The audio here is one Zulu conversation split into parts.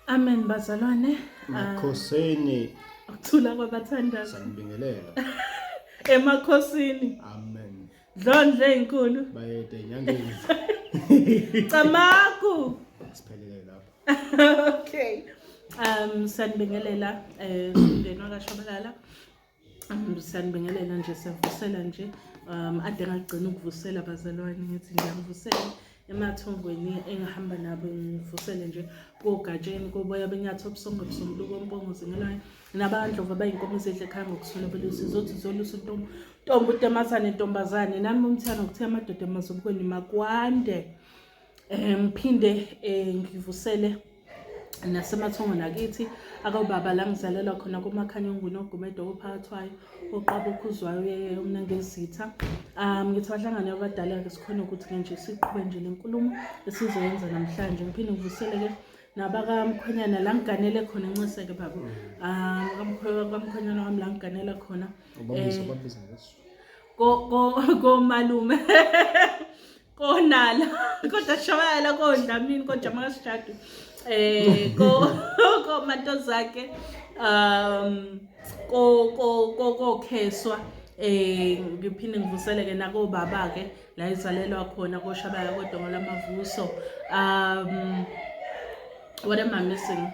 Amen bazalwane. Makhosini. Ukuthula kwabathandazi. Sanibingelela. eMakhosini. Amen. Dlondle inkulu. Bayede enyangeni. Camaku. Siphelele lapha. Okay. Sanibingelela umndeni wakashabalala. Sanibingelela nje siyavusela nje. Ade ngagcina ukuvusela bazalwane ngithi ngiyamvusela emathongweni engihamba nabo ngivusele nje kogatsheni koboya benyatho obusongo busomluko ombongozi ngelayo nabandlova bayinkomo ezidle ekhaya ngokusula belusi zothi zolusa ntombi utemasane ntombazane nami umthana ukuthe amadoda emazobukweni makwande ngiphinde ngivusele nasemathongo nakithi akubaba la ngizalelwa khona kumakhanyongweni ogumedo ophathwayo oqaba okhuzwayo umnangezitha ngithi bahlangane abadala ke sikhona ukuthi nje siqhube nje lenkulumo esizoyenza namhlanje ngiphinde ngivusele ke nabakamkhonyana la ngiganele khona enciseke baba kamkhonyana wami la ngiganela khona ko malume konala kodwa shawala kondlamini kodwa makasishadu ko matozake ko kheswa ngiphinde ngivusele ke nako baba ke la izalelwa khona koshabaya kodwa ngolamavuso what am I missing?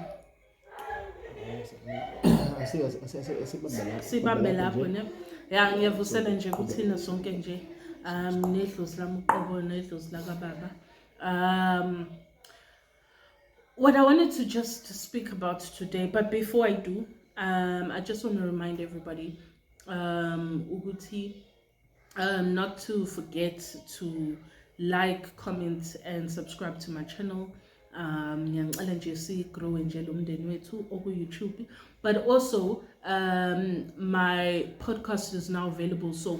Sibambe lapho ne ya ngiyavusela nje kuthina sonke nje nedlozi lami uqobo nedlozi la kababa. What I wanted to just speak about today, but before I do, I just want to remind everybody not to forget to like, comment, and subscribe to my channel. Ngiyangicela nje sigrow nje lo mndeni wethu oku YouTube, but also my podcast is now available. So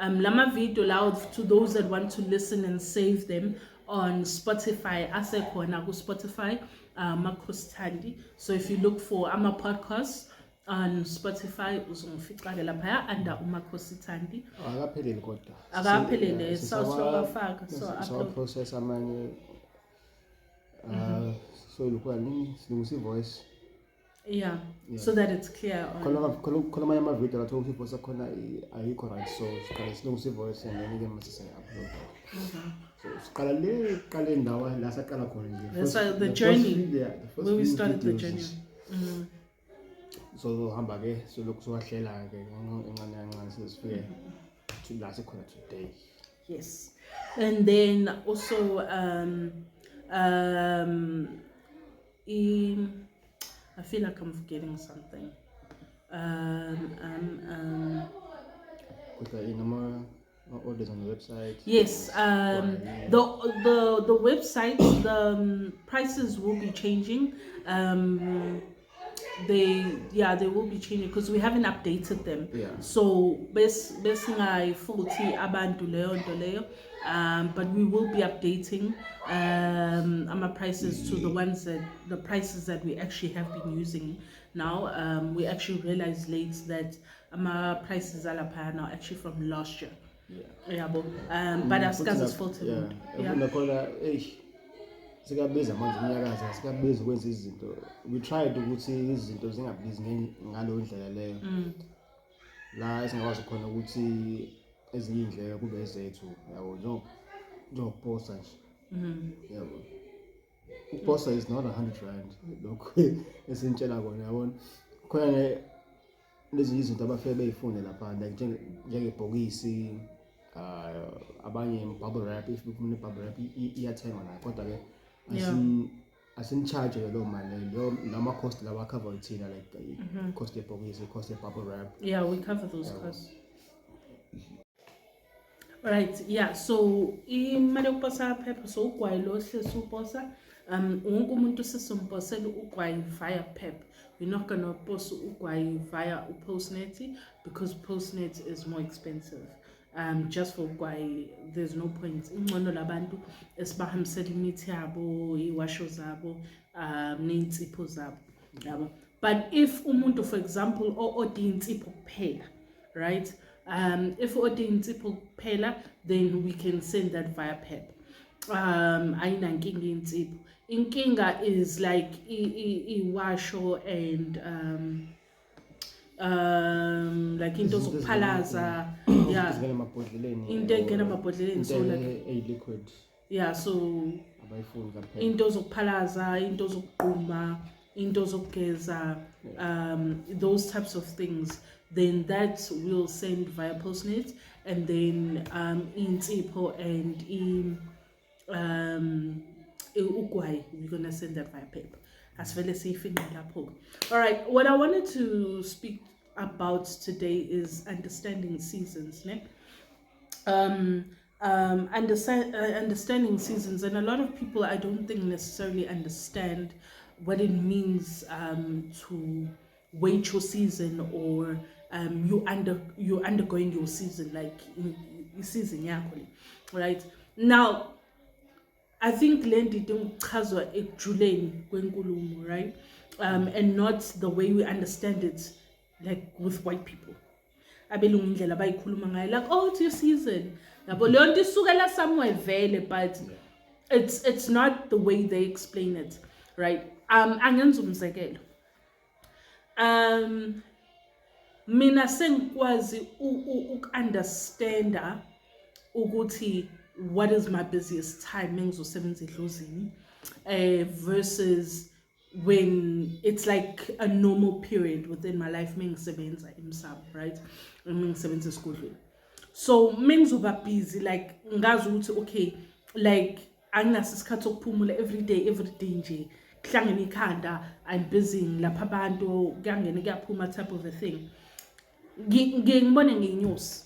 lama video loud to those that want to listen and save them on Spotify. Asekhona ku Spotify Makhosi Thandi. So if you look for ama podcasts on Spotify uzongifica ke lapha under uMakhosi Thandi. Akaphelele kodwa. Akaphelele sawufaka so process amanye so lokho silungisa voice. Yeah, so that it's clear. Khona manje ama video la ukuthi ivoice khona ayikho right, so sikhala silungisa voice and then ke mase upload. So sikhala le qale ndawo la saqala khona nje. That's the journey. When we started the journey. So hamba ke so lokho sohlela ke encane sesifike to la sekhona today. Yes. And then also I feel like I'm forgetting something. Orders on the website. Yes, the website, the prices will be changing. They will be changing because we haven't updated them. Yeah. So besingai futhi abantu leyo nto leyo. But we will be updating our prices to the prices that we actually have been using now. We actually realized late that our prices are now actually from last year. Yeah, but as is fault. Sikabiza manje umnyakaza sikabiza ukwenza izinto. We tried ukuthi izinto zingabizi ngalo ndlela leyo. La esingakwazi khona ukuthi ezinye indlela kube ezethu yabo njengokuposta nje. Yabo. Ukuposta is not 100 rand. Lokho esintshela kona yabona. Khona lezi izinto abafike beyifune lapha njengebhokisi abanye bubble wrap, if ufuna bubble wrap iyathengwa nayo kodwa ke asin charge lo mali lo nama cost la cover thina like cost yebhokisi, cost bubble wrap. Yeah, we cover those costs. Right, yeah, so imali yokuposa phepha so ugwayi lo hlesi uposa wonke umuntu sesomposela ugwayi via PEP. We're not going to post ugwayi via Postnet because Postnet is more expensive. Just for ugwayi there's no point. Ingcono labantu esibahambisela imithi yabo, iwasho zabo, neinsipho zabo. Yabo. But if umuntu for example order insipho kuphela, right? If order insipho kuphela, then we can send that via PEP. Ayinankinga insipho. inkinga is like iwasho and like into zokuphalaza yeah izingena emabhodleleni into engena emabhodleleni so like liquid yeah so abayifuni kaphela into zokuphalaza into zokugquma into zokugeza those types of things then that will send via postnet and then insipho and ugwayi we're gonna send that via paper asivele siyifinde lapho. All right, what I wanted to speak about today is understanding seasons, ne? Understanding seasons, and a lot of people I don't think necessarily understand what it means to wait your season or you're undergoing your season, like in season yakho, right? Now I think lendi dingichazwa ekujuleni kwenkulumo, right? And not the way we understand it like with white people. Abelungu indlela bayikhuluma ngayo like oh it's your season. Yabo leyo nto isukela somewhere vele but it's not the way they explain it, right? Angenza umzekelo. Mina sengikwazi ukunderstanda ukuthi what is my busiest time mengizosebenza eDlozini versus when it's like a normal period within my life mengisebenza emsamo, right? Mengisebenza esigodlweni. So mengizoba busy like ngazi ukuthi okay like anginaso isikhathi sokuphumula every day nje kuhlangene ikhanda I'm busy lapha abantu kuyangena kuyaphuma type of a thing ngibone nginyosi,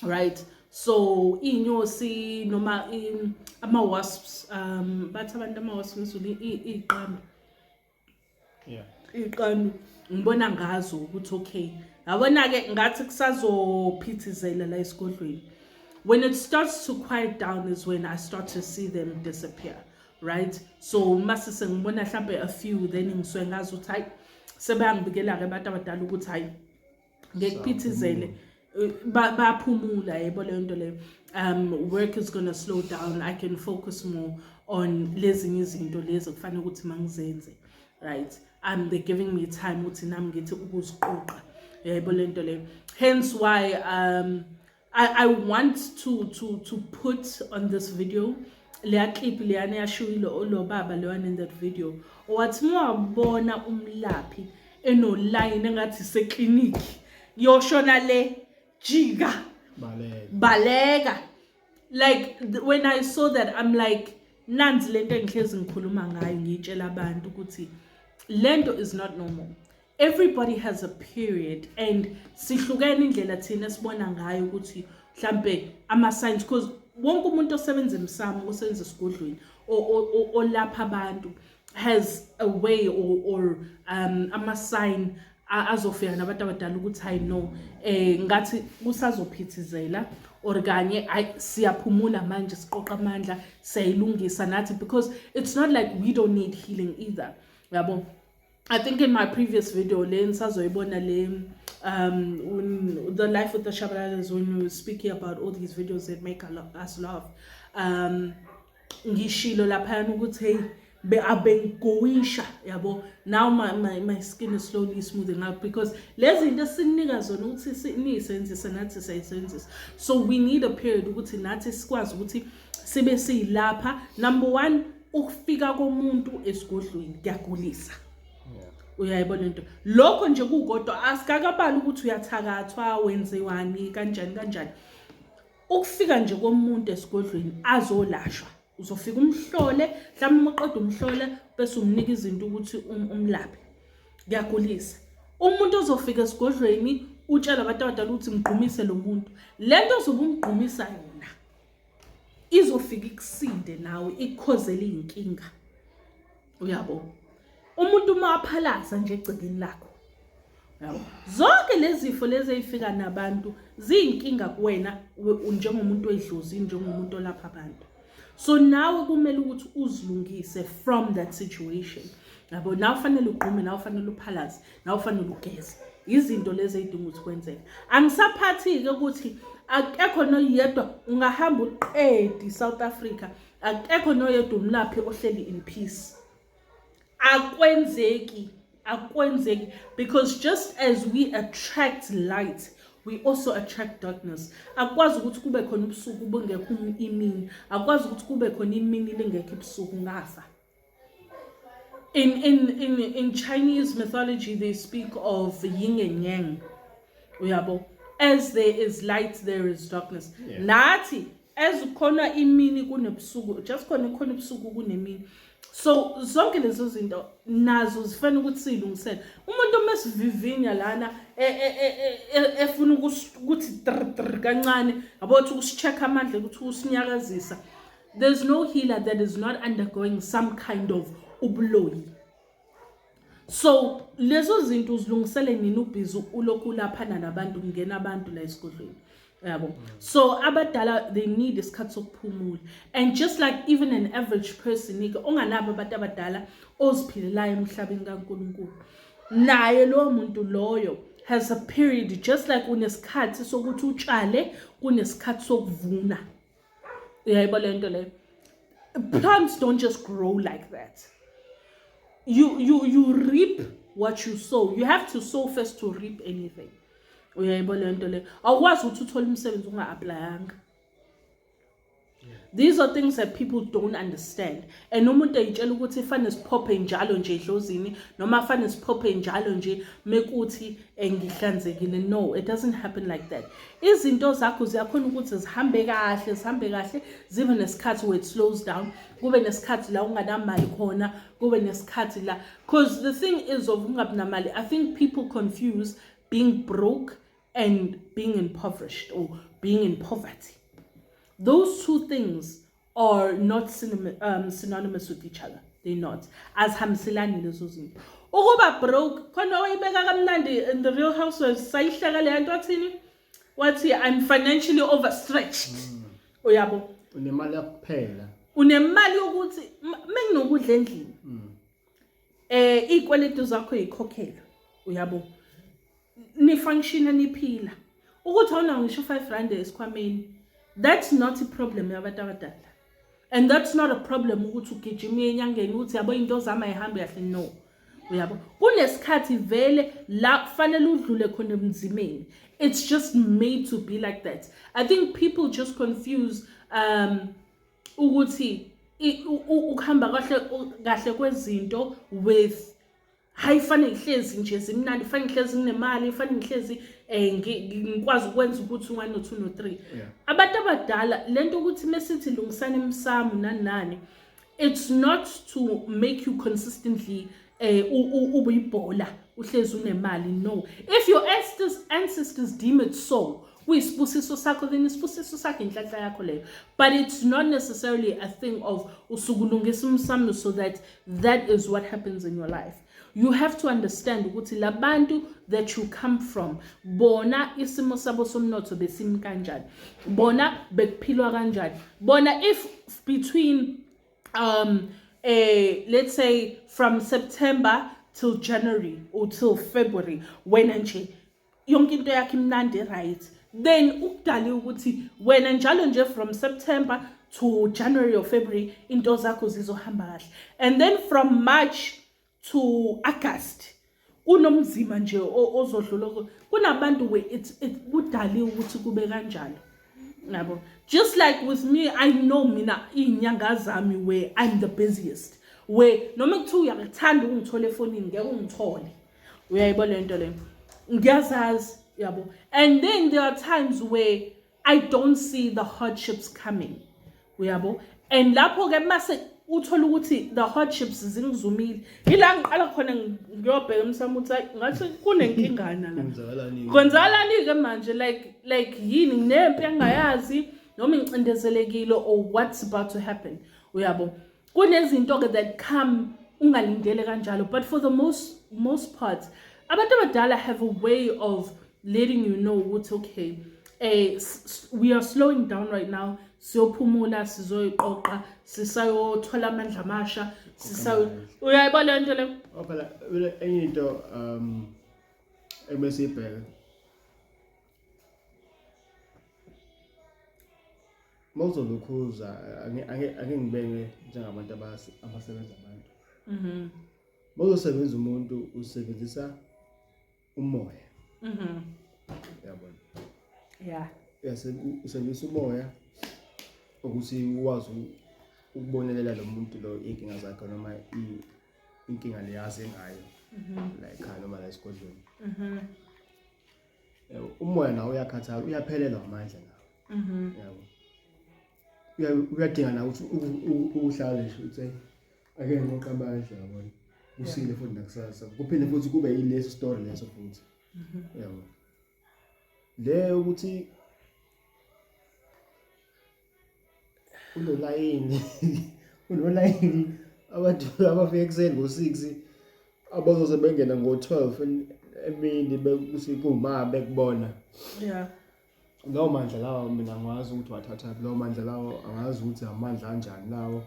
right? So inyosi noma ama wasps bathi abantu ama wasps ngisho iqanda iqanda ngibona ngazo ukuthi okay yabona ke ngathi kusazophithizela la esigodlweni. When it starts to quiet down is when I start to see them disappear, right? So mase sengibona mhlambe a few then ngisuke ngazi ukuthi hayi sebeyangibikela ke abantu abadala ukuthi hayi ngekuphithizele baphumula yebo leyo nto leyo. Work is going to slow down, I can focus more on lezinye izinto lezi kufanele ukuthi mangizenze, right? They're giving me time ukuthi nami ngithi ukuziqoqa yebo leyo nto leyo. Hence why I want to put on this video leya clip leyana yashuyile lo baba leyana in that video wathi mwabona umlaphi enoline engathi seclinic yoshona le jika baleka like when I saw that I'm like nanzi lento engihlezi ngikhuluma ngayo ngitshela abantu ukuthi lento is not normal. Everybody has a period and sihlukene indlela thina sibona ngayo ukuthi mhlambe ama signs because wonke umuntu osebenza emsamo osebenza esigodlweni olapha abantu has a way or ama sign azofika nabantu abadala ukuthi I know ngathi kusazophithizela or kanye siyaphumula manje siqoqa amandla sayilungisa nathi because it's not like we don't need healing either, yabo. I think in my previous video le nisazoyibona le the life with the Shabalalas when we were speaking about all these videos that make us laugh ngishilo lapha ukuthi hey abengoisha yabo now my skin is slowly smoothing out because lezi into sinika zona ukuthi siniyisenzisa nathi sayisenzisa. So we need a period ukuthi nathi sikwazi ukuthi sibe siyilapha. Number 1 ukufika komuntu esigodlweni kuyagulisa. Uyayibona into lokho nje kukodwa asikakabali ukuthi uyathakathwa wenziwani kanjani ukufika nje komuntu esigodlweni azolashwa uzofika umhlole mhlawumbe uqeda umhlole bese umnika izinto ukuthi umlaphe kuyagulisa. Umuntu ozofika esigodlweni utshela abantu abadala ukuthi ngigqumise lo muntu lento ozobumgqumisa yona izofika ikusinde nawe ikukhozela inkinga, uyabo. Umuntu maphalaza nje egcekeni lakho yabo zonke lezi zifo lezi ezifika nabantu ziyinkinga kuwena njengomuntu oyiDlozi njengomuntu olapha abantu. So nawe kumele ukuthi uzilungise from that situation, yabo. Nawe fanele ugqume, nawe fanele uphalaze, nawe fanele ugeze. Izinto lezi ezidinga ukuthi kwenzeke. Angisaphathi ke ukuthi akekho noyedwa ungahamba uqedi South Africa akekho noyedwa umlaphi ohleli in peace. Akwenzeki, because just as we attract light, we also attract darkness. Akwazi ukuthi kube khona ubusuku bungekho imini, akwazi ukuthi kube khona imini lingekho ubusuku ngafa. In Chinese mythology, they speak of yin and yang. Uyabo, as there is light, there is darkness. Nathi, as khona imini kunebusuku, just khona ubusuku kunemini. So zonke lezo zinto nazo zifana ukuthi silungisele. Umuntu omesivivinya lana efuna ukuthi kancane about ukucheck amandla ukuthi usinyakazisa. There's no healer that is not undergoing some kind of ubuloyi. So lezo zinto uzilungisele nini ubhizi ulokhu laphana nabantu kungena abantu la esigodlweni. So abadala, they need isikhathi sokuphumula. And just like even an average person onganabo abantu abadala oziphilelayo emhlabeni kaNkulunkulu, naye lo muntu loyo has a period, just like unesikhathi sokuthi utshale, kunesikhathi sokuvuna. Uyayibona lento leyo. Plants don't just grow like that. You reap what you sow. You have to sow first to reap anything. Uyayibona lento le. Awukwazi ukuthi uthole umsebenzi unga-applyanga. These are things that people don't understand. And umuntu ayitshela ukuthi fanele siphophe njalo nje eDlozini noma fanele siphophe njalo nje mekuthi ngihlanzekile. No, it doesn't happen like that. Izinto zakho ziyakhona ukuthi zihambe kahle, zibe nesikhathi where it slows down, kube nesikhathi la unganamali khona, kube nesikhathi la, because the thing is of ungabi namali, I think people confuse being broke and being impoverished or being in poverty. Those two things are not synonymous with each other. They're not. As hamsilani lezo zinto. Ukuba broke, khona wayibeka kamnandi in the Real Housewives, sayihlaka le nto athini? Wathi I'm financially overstretched. Uyabo. Unemali yakuphela. Unemali ukuthi menginokudla endlini. Ikweletu zakho yikhokhela. Uyabo. Ni function niphila. Ukuthi awuna ngisho 5 rand esikhwameni. That's not a problem yabantu abadala. And that's not a problem ukuthi ugijime enyangeni uthi yabo into zama ihambe kahle. No. Uyabo. Kunesikhathi vele la kufanele udlule khona emzimeni. It's just made to be like that. I think people just confuse ukuthi ukuhamba kahle kwezinto with hayi fanele ihlezi nje zimnandi, fanele ihlezi nginemali, fanele ihlezi ngikwazi ukwenza ukuthi 1 no 2 no 3. Abantu abadala lento ukuthi mesithi lungisana emsamo nani, it's not to make you consistently ubuyibhola uhlezi unemali. No, if your ancestors deem it so, kuyisibusiso sakho, then isibusiso sakho inhlanhla yakho leyo. But it's not necessarily a thing of usukulungisa umsamo so that is what happens in your life. You have to understand ukuthi labantu that you come from, bona isimo sabo somnotho besimi kanjani, bona bekuphilwa kanjani, bona if between let's say from September till January or till February wena nje yonke into yakhe imnandi right, then ukudali ukuthi wena njalo nje from September to January or February into zakho zizohamba kahle, and then from March to August unomzima nje ozodlula. Kunabantu we it kudali ukuthi kube kanjalo. Yabo, just like with me, I know mina inyanga zami where I'm the busiest, where noma kuthiwa uyakuthanda ungithole efonini ngeke ungithole. Uyayibona lento le ngiyazazi yabo. And then there are times where I don't see the hardships coming. Uyabo, and lapho ke mase uthola ukuthi the hardships zingizumile, ila ngiqala khona ngiyobheka emsamo ukuthi ngathi kunenkingana la. Kwenzakalani ke manje, like yini nginempi engayazi noma ngicindezelekile or what's about to happen. Uyabo, kunezinto ke that come ungalindele kanjalo, but for the most part abantu abadala have a way of letting you know ukuthi okay, we are slowing down right now, siyophumula, sizoyiqoqa, sisayothola amandla amasha, uyayibona lento le. Phela enye into ebesibheka mawuzolukhuza ake ngibeke njengabantu abasebenza abantu. Mawuzosebenza umuntu usebenzisa umoya. Yabona. Yeah. Usebenzisa umoya ukuthi uwazi ukubonelela lo muntu lo inkinga zakhe noma inkinga leyazi ngayo la ekhaya noma la esigodlweni. Umoya nawo uyakhathala, uyaphelelwa amandla nawo. Yabo. Uyadinga nawe ukuthi uhlale nje uthi ake ngiqoqa amandla yabona. Usile futhi nakusasa. Kuphinde futhi kube yilesi story leso futhi. Yabo. Le ukuthi unolayini abantu abafika ekuseni ngo-6 abazoze bengena ngo-12 emini bekuthi kuma bekubona. Yeah. Lawo mandla lawo mina ngiwazi ukuthi wathatha lawo mandla lawo angazi ukuthi amandla kanjani lawo.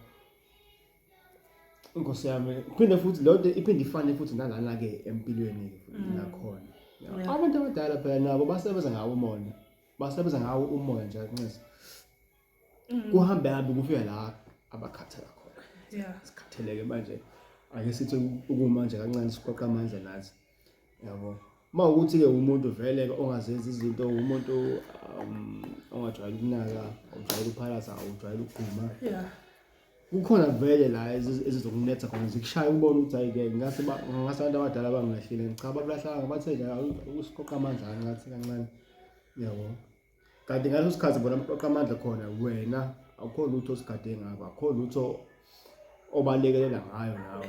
Inkosi yami kuphinde futhi lonto iphinde ifane futhi nalana ke empilweni nakhona. Abantu abadala phela nabo basebenza ngawo umoya. Basebenza ngawo umoya nje nqisi. Kuhambe kufika la abakhathala khona. Yeah. Sikhatheleke manje ake sithi ukumanje kancane siqoqa amandla nathi. Yabo. Mawukuthi ke umuntu vele ongazenza izinto umuntu ongajwayele ukunaka, ojwayele ukuphalasa, ojwayele ukuguma. Yeah. Kukhona vele la ezizokunetha khona zikushaya ubone ukuthi ayike ngase abantu abadala bangilahlile cha babulahlanga bathe nje usiqoqa amandla ngathi kancane. Yabo. Kanti ngaleso sikhathi bona uqoqa amandla khona wena akukho lutho osigade ngakho, akukho lutho obalekelela ngayo nawe.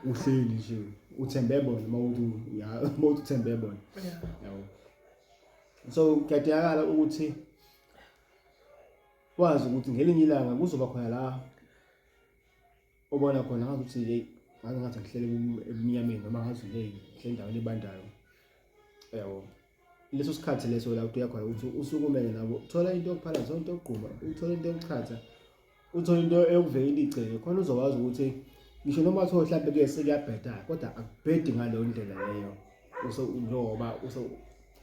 Uhleli nje uthembe bona mawuthi uthembe bona. Yabo. So kuyadingakala ukuthi wazi ukuthi ngelinye ilanga kuzoba khona la obona khona ngathi hey ngathi ngihlele eminyameni noma ngathi hey ngihlele endaweni ebandayo. Yabo. Leso sikhathi leso la uthi uyakhona ukuthi usukumele nabo uthola into yokuphala zonke yokuqhuma uthola into yokuchatha uthola into eyokuvela igceke khona uzokwazi ukuthi ngisho noma uthola mhlawumbe ke sekuyabheda kodwa akubhedi ngaleyo ndlela leyo njengoba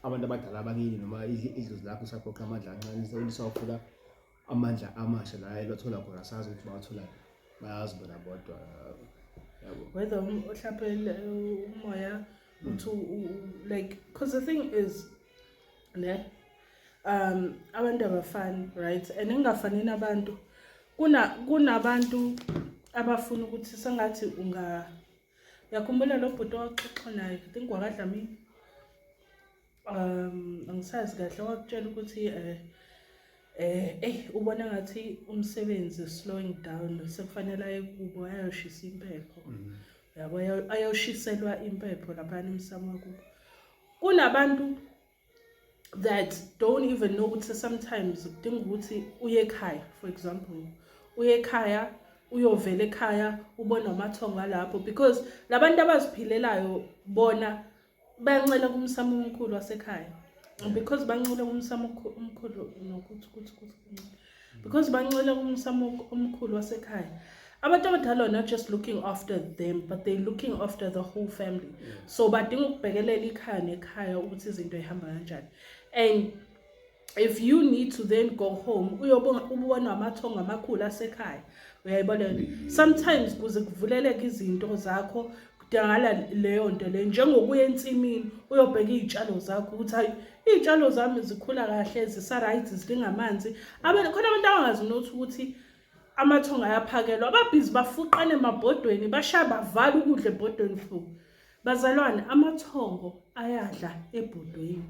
abantu abadala abakini noma idlozi lakho usaqoqa amandla kancane usawufuna amandla amasha la elothola khona sazi ukuthi bawathola bayazi bona bodwa. Yabo. Whether mhlawumbe umoya uthi like because the thing is abantu abafani, right? And engafanini abantu kunabantu abafuna ukuthi sengathi yakhumbula lo bhuti owaxoxa naye I think wakadlamini angisazi kahle wakutshela ukuthi ubona ngathi umsebenzi slowing down sekufanele ayekubo ayoshisa impepho. Yabo ayoshiselwa impepho lapha emsamo wakubo. Kunabantu that don't even know ukuthi sometimes kudinga ukuthi uye ekhaya, for example uye ekhaya uyovela ekhaya ubona amathonga lapho because labantu abaziphilelayo bona bayancela kumsamo omkhulu wasekhaya. Because bancela kumsamo omkhulu nokuthi because bancela kumsamo omkhulu wasekhaya. Abantu abadala are not just looking after them but they're looking after the whole family. So badinga ukubhekelela ikhaya nekhaya ukuthi izinto ihamba kanjani. And if you need to then go home ubona amathonga amakhulu asekhaya uyayibona sometimes kuze kuvuleleke izinto zakho kudingala leyo nto le njengokuya ensimini uyobheka izitshalo zakho ukuthi hayi izitshalo zami zikhula kahle zisa right zidinga amanzi khona abantu abangazi nokuthi ukuthi amathonga ayaphakelwa ababhizi bafuqane emabhodweni bashaya bavala ukudla ebhodweni futhi bazalwane amathongo ayadla ebhodweni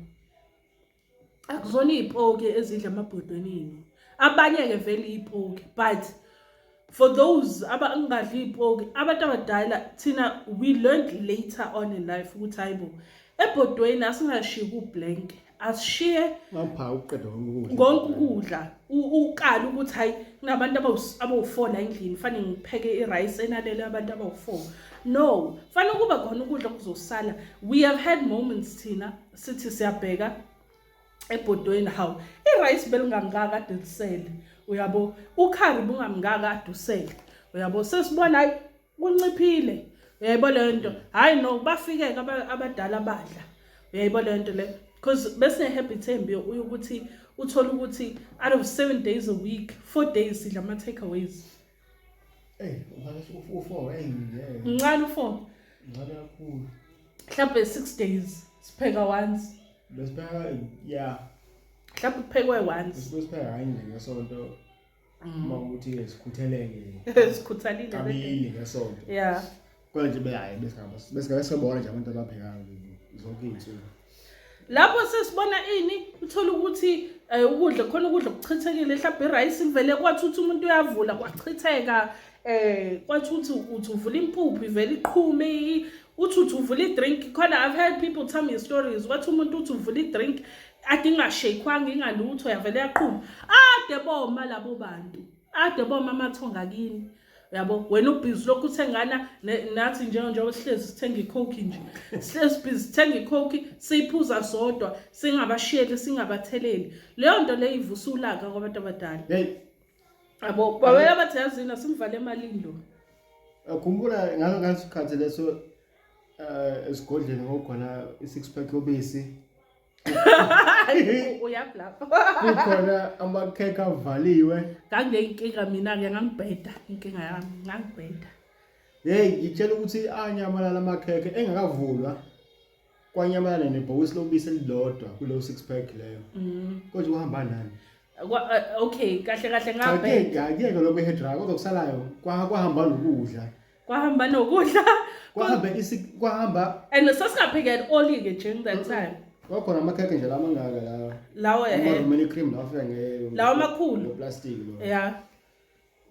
akuzona izipoke ezidla emabhodweni abanye ke vele izipoke but for those abangadli izipoke abantu abadala thina we learned later on in life ukuthi hayibo ebhodweni asingashiya ublank asishiye ngapha uqeda konke ukudla ukala ukuthi hayi kunabantu abawu4 la endlini fanele ngipheke irice enalele abantu abawu4 no fanele kuba khona ukudla kuzosala. We have had moments thina sithi siyabheka ebhodweni how irice belingangaka kade lisele uyabo ukhari bungamngaka kade usele uyabo sesibona hayi kunciphile uyayibona lento hayi no bafike abadala badla uyayibona lento le because bese habit embi ukuthi uthola ukuthi out of 7 days a week 4 days sidla ama takeaways. U4 Ngicela u4. Ngicela kakhulu. Mhlawumbe 6 days sipheka once. Besipheka yeah. Mhlawumbe kuphekwe once. Besipheka kanye ngesonto. Uma ukuthi sikhutheleke. Sikhuthalile kabili ngesonto. Yeah. Kodwa nje behayi besikabona nje abantu abaphekayo zonke izinsuku. Lapho sesibona ini uthola ukuthi ukudla khona ukudla kuchithekile mhlawumbe irice ivele kwathuthi umuntu uyavula kwachitheka kwathuthi uthi uvula impuphu ivele iqhume uthi uvula idrink khona I've heard people tell me stories wathi umuntu uthi uvula idrink adinga shakekwanga ingalutho yavele yaqhuma ade boma labo bantu ade boma amathonga kini yabo wena ubhizi lokhu uthengana nathi njengoba sihlezi sithenga icoke nje sihlezi busy sithenga icoke siyiphuza sodwa singabashiyeli singabatheleli leyo nto leyo ivusa ulaka kwabantu abadala yabo bawela bathi yazina simvale emalini lo khumbula ngasikhathi leso esigodleni ngokhona i6 pack yobisi uyapha kukhona amakhekhe avaliwe nganginenkinga mina ke ngangibheda inkinga yami ngangibheda ngitshela ukuthi anyamalala amakhekhe engakavulwa kwanyamalala nebhokisi lobisi elilodwa kulo 6 pack leyo kodwa uhamba nani okay kahle ngabheda akeke lokho ehedra kodwa kusalayo kwahamba nokudla kwahamba and sasingaphekela oli ke during that time kwakhona amakhekhe nje lamangaka lawo ama cream lawo afika lawo amakhulu plastic lo yeah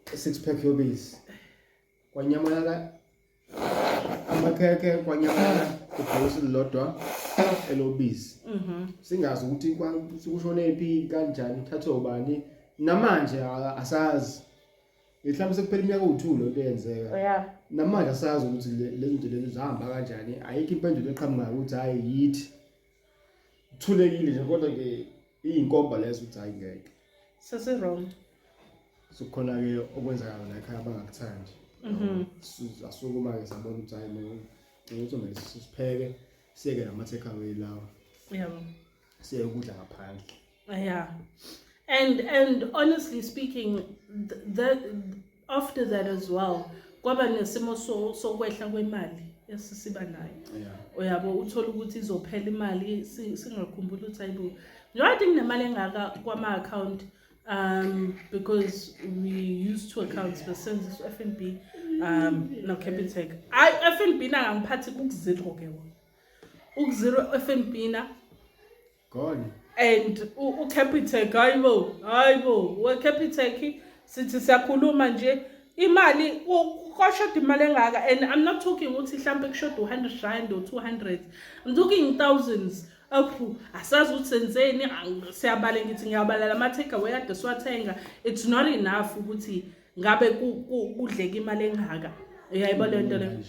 6 pack yobisi kwanyamalala amakhekhe kwanyamalala ibhokisi lilodwa elobisi singazi ukuthi kushone phi kanjani thathe ubani namanje asazi mhlawumbe sekuphela iminyaka u2 lo lenzeka yeah namanje asazi ukuthi lezi zinto lezi zihamba kanjani ayikho impendulo eqhamukayo ukuthi hayi yithi thulekile nje kodwa ke iyinkomba lezo ukuthi hayi ngeke sese wrong sokhona ke okwenzakala la ekhaya abangakuthandi asukuma ke sabona ukuthi hayi ukuthi manje sipheke siyeke nama takeaway lawa yabo siye ukudla ngaphandle yeah and honestly speaking after that as well kwaba nesimo sokwehla kwemali esisiba nayo uyabo uthola ukuthi izophela imali singakhumbula ukuthi ayibo njengoba nginemali engaka kwama account because we used to accounts but since FNB no Capitec FNB na ngiphathi ukuzero ke wona ukuzero FNB na gone and uCapitec hayibo weCapitec sithi siyakhuluma nje imali ukoshoda imali engaka and I'm not talking ukuthi mhlambe kushoda 100 rand or 200 I'm talking thousands asazi ukuthi senzeni siyabale ngithi ngiyabala ama takeaway ade siwathenga it's not enough ukuthi ngabe kudleka imali engaka uyayibona lento le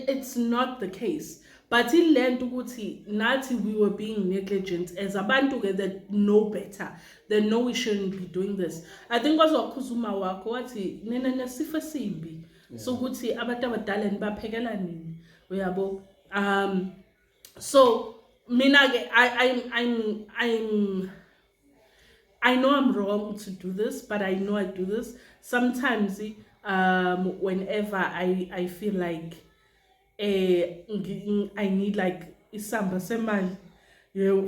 it's not the case but ilento ukuthi nathi we were being negligent as abantu ke that know better they know we shouldn't be doing this I think kwazokhuzuma wakho wathi nene nesifo simbi so ukuthi abantu abadala nibaphekela nini uyabo so mina ke I know I'm wrong to do this but I know I do this sometimes whenever I feel like I need like isamba semali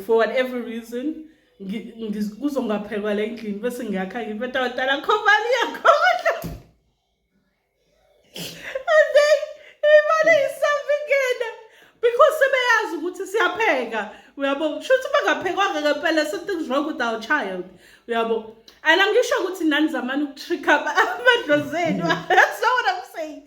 for whatever reason ngizongaphekwa la endlini bese ngiyakha ngibetha abadala khomali yakhola and then imali isavingena because sebeyazi ukuthi siyapheka uyabo shothi bangaphekwanga ngempela something's wrong with our child uyabo and angisho ukuthi nani zamani ukutricka amadlozeni that's not what I'm saying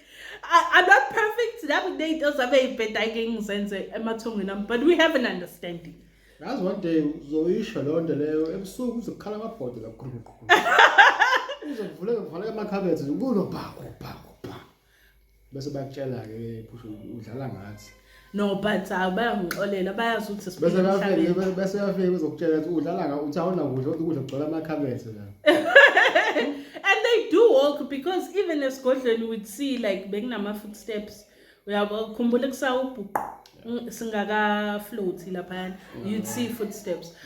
I'm not perfect that day does have a bit ngizenze emathongweni but we have an understanding that's one day uzoyisho lonto leyo ebusuku uzokhala amabhodo kakhulu uzovulela amakhabethe ukulo bhako bese bayakutshela ke phusho udlala ngathi no but bayangixolela bayazi ukuthi bese bafike uzokutshela ukuthi udlala nga uthi awuna kudla ukudla ugcola amakhabethe la and they do walk because even esigodlweni we'd see like bekunama footsteps uyabo khumbula kusawubhuqu singaka float lapha you'd see footsteps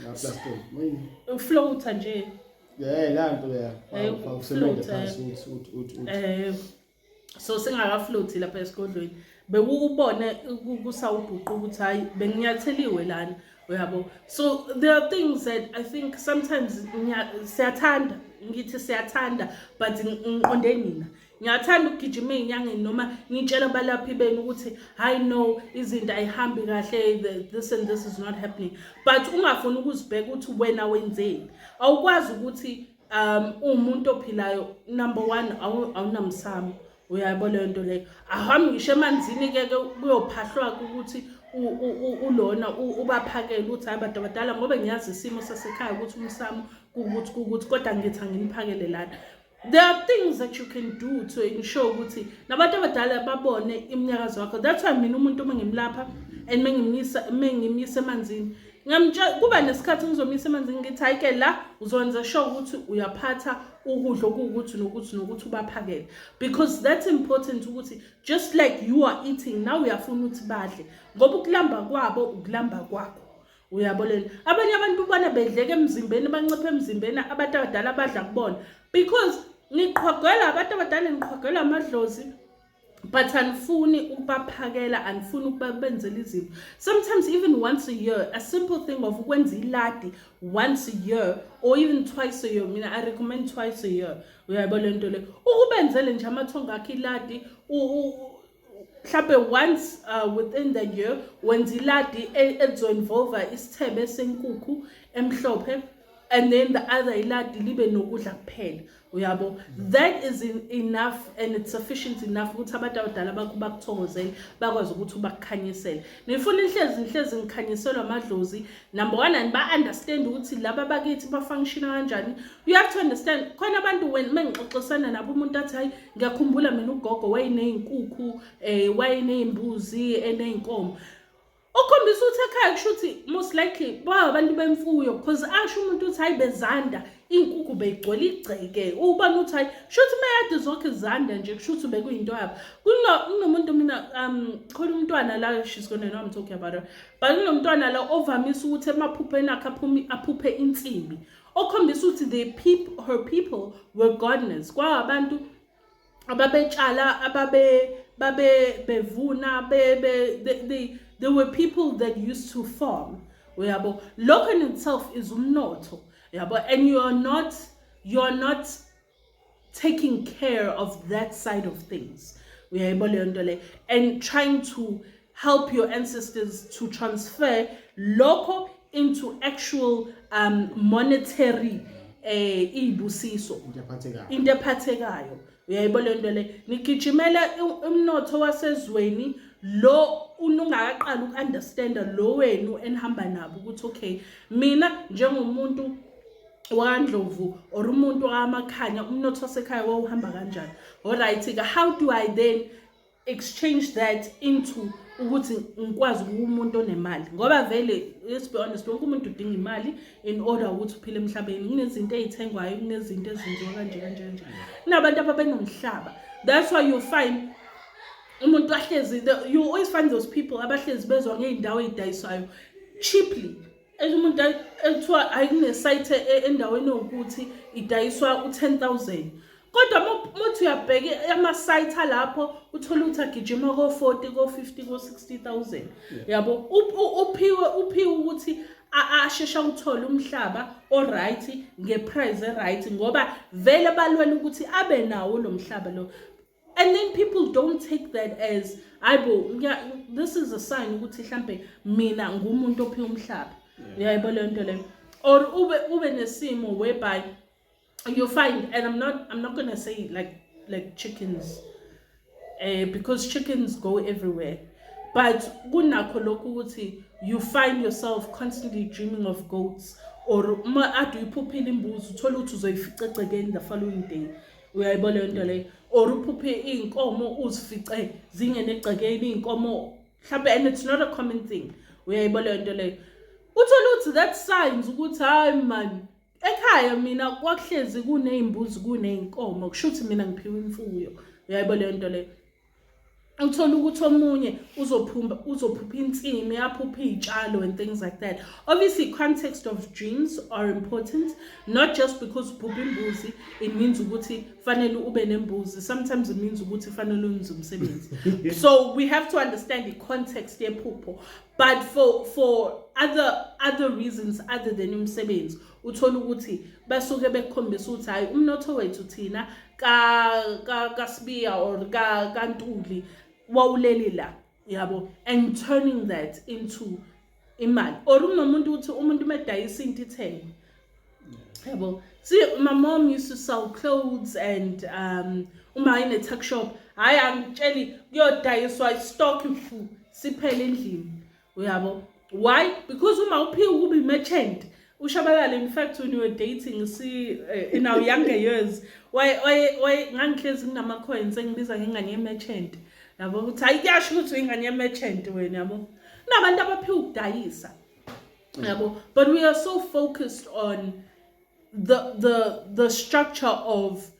float nje la nto ya awusebenza phansi so singaka float lapha esigodlweni bekubone kusawubhuqu ukuthi hayi benginyatheliwe lana uyabo. So there are things that I think sometimes siyathanda ngithi siyathanda but ngiqonde mina ngiyathanda ukugijima ezinyangeni noma ngitshela abalaphi benu ukuthi I know izinto ayihambi kahle, this and this is not happening, but ungafuni ukuzibheka ukuthi wena wenzeni. Awukwazi ukuthi umuntu ophilayo number 1 awunamsamo uyayibona le nto leyo. Ahambi ngisho emanzini ke kuyophahlwa ukuthi ulona ubaphakela ukuthi hayi bantu abadala ngoba ngiyazi isimo sasekhaya ukuthi umsamo ukuthi kodwa ngithi anginiphakele lana. There are things that you can do to ensure ukuthi nabantu abadala babone iminyakazo yakho. That's why mina umuntu uma ngimlapha and mengimisa emanzini kuba nesikhathi ngizomisa emanzini ngithi hayi ke la uzonza sure ukuthi uyaphatha ukudla okuwukuthi nokuthi ubaphakele, because that's important ukuthi just like you are eating now uyafuna ukuthi badle ngoba ukulamba kwabo ukulamba kwakho uyabolela. Abanye abantu ubona bedleke emzimbeni banciphe emzimbeni abantu abadala badla kubona because niqhogela abantu abadala niqhogela amadlozi but anifuni ukubaphakela anifuni ukubenzela izinto. Sometimes even once a year, a simple thing of ukwenza iladi once a year or even twice a year, mina I recommend twice a year uyayibona le nto le ukubenzele nje amathongo akhe iladi mhlawumbe once within the year wenza iladi ezo-involve isithebe senkukhu emhlophe and then the other iladi libe nokudla kuphela uyabo. That is enough and it's sufficient enough ukuthi abantu abadala bakho bakuthokozele bakwazi ukuthi bakukhanyisele. Nifuna inhlezi ngikhanyiselwa amadlozi number 1 and ba understand ukuthi laba bakithi ba function kanjani. You have to understand khona abantu when mengixoxisana nabo umuntu athi hayi ngiyakhumbula mina ugogo wayenezinkukhu wayenezimbuzi eneyinkomo okhombisa ukuthi ekhaya kushuthi most likely abantu bemfuyo because asho umuntu uthi hayi bezanda inkukhu beyigcwele igceke ubani uthi hayi shuthi mayade zonke zanda nje kushuthi bekuyinto yabo. Kunomuntu mina khona umntwana la she's gonna know I'm talking about her, but kunomntwana la ovamisa ukuthi emaphupheni akhe aphuphe insimbi okhombisa ukuthi her people were gardeners kwabantu ababetshala bevuna there were people that used to farm uyabo. Lokho in itself is umnotho uyabo, and you're not taking care of that side of things uyayibona le nto le and trying to help your ancestors to transfer lokho into actual monetary ibusiso into ephathekayo uyayibona le nto le. Nigijimela umnotho wasezweni lo unungaqala ukunderstanda lo wenu enihamba nabo ukuthi okay mina njengomuntu waNdlovu or umuntu wamakhanya umnotho wasekhaya wawuhamba kanjani. Alright, how do I then exchange that into ukuthi ngikwazi umuntu onemali ngoba vele let's be honest wonke umuntu udinga imali in order ukuthi uphile emhlabeni. Kunezinto ezithengwayo kunezinto ezenziwa kanje kunabantu ababenomhlaba. That's why you find umuntu ahlezi you always find those people abahlezi bezwa ngeindawo ezidayisayo cheaply. Umuntu ethiwa ayine site endaweni ukuthi idayiswa u10,000 kodwa muthi uyabheka ama site lapho uthola ukuthi agijima ko40 ko50 ko60,000 yabo. Uphiwe ukuthi ashesha uthola umhlaba alright ngeprice right ngoba vele balwela ukuthi abe nawo lo mhlaba lo. And then people don't take that as this is a sign ukuthi mhlambe mina ngumuntu ophiwe umhlaba uyayibona le nto le. Or ube nesimo whereby you find, and I'm not gonna say like chickens because chickens go everywhere, but kunakho lokhu ukuthi you find yourself constantly dreaming of goats or ade uyiphuphile imbuzi uthola ukuthi uzoyifica egcekeni the following day uyayibona le nto le. Or uphuphe inkomo uzifice zingene egcekeni inkomo mhlawumbe, and it's not a common thing uyayibona le nto le. Uthola ukuthi that signs ukuthi hayi man ekhaya mina kwakuhlezi kunezimbuzi kuneyinkomo kushuthi mina ngiphiwe imfuyo uyayibona le nto le. uthola ukuthi omunye uzophupha insimi yaphupha iy'tshalo and things like that. Obviously, context of dreams are important, not just because uphupha imbuzi it means ukuthi fanele ube nembuzi. Sometimes it means ukuthi fanele wenze umsebenzi. So we have to understand the context yephupho. But for other reasons other than umsebenzi, uthola ukuthi basuke bekukhombisa ukuthi hayi umnotho wethu thina kaSibiya or kaNtuli wawulele la, yabo, and turning that into imali. Or unomuntu uthi umuntu medayisa into ithenge, yabo. See, my mom used to sell clothes and uma ine tuck shop, hayi angitsheli kuyodayiswa stock ifu siphele endlini, yabo. Why? Because uma uphika ukuba merchant ushabalala. In fact, when you were dating, see, in our younger years, why ngangihlezi nginama coins engibiza ngengane ye-merchant, yabo, ukuthi ayikuyasho ukuthi uyingane ye-merchant wena, yabo. Nabantu abaphiwa ukudayisa, yabo. But we are so focused on the structure of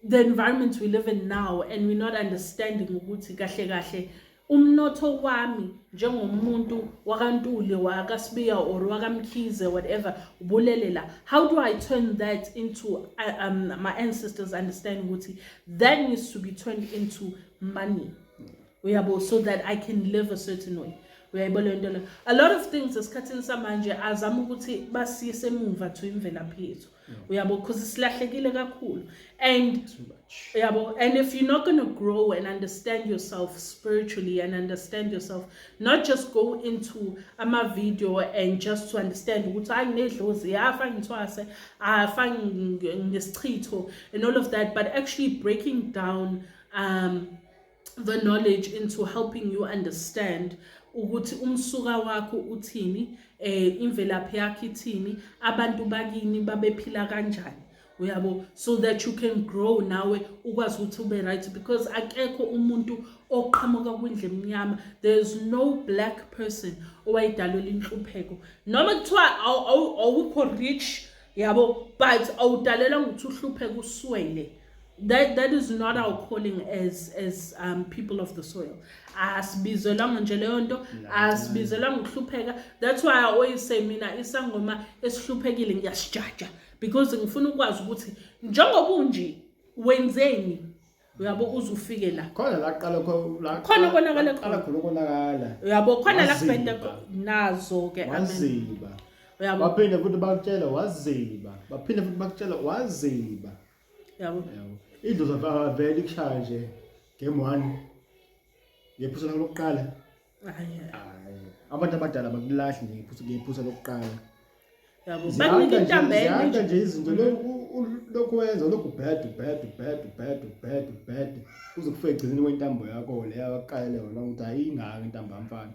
the environment we live in now, and we're not understanding ukuthi kahle kahle umnotho wami njengomuntu wakaNtuli wakaSibiya or wakaMkhize whatever ubulelela. How do I turn that into my ancestors understanding ukuthi that needs to be turned into money, so that I can live a certain way. A lot of things esikhathini samanje azama ukuthi basiyise emuva to imvelaphi yethu, because isilahlekile kakhulu. And and if you're not going to grow and understand yourself spiritually and understand yourself, not just go into ama video and just to understand ukuthi iDlozi afake ngithwase afake ngesichitho and all of that, but actually breaking down the knowledge into helping you understand ukuthi umsuka wakho uthini, imvelaphi yakho ithini, abantu bakini babephila kanjani, uyabo, so that you can grow nawe ukwazi ukuthi ube right. Because akekho umuntu oqhamuka kwindle emnyama. There's no black person owayidalelwa inhlupheko. Noma kuthiwa awukho rich, yabo, but awudalelwa ukuthi uhlupheke uswele. That is not our calling as people of the soil. Asibizelanga nje leyo nto, asibizelanga ukuhlupheka. That's why I always say mina isangoma esihluphekile ngiyasijaja, because ngifuna ukwazi ukuthi njengoba unje wenzeni, uyabo, uzufike la. Khona la qala khona konakala, uyabo, khona la kubhenda nazo ke, waziba, uyabo, baphinde futhi bakutshela waziba, baphinde futhi bakutshela waziba, yabo. iDlozi afaka vele ikushaya nje game 1 ngephusa lokuqala. Abantu abadala bakulahla ngephusa lokuqala, yabo, banika intambene nje izinto lokhu wenza lokhu bad uze kufike egcineni kwentambo yakho le yaqala wona ukuthi ayingaka intambo yamfana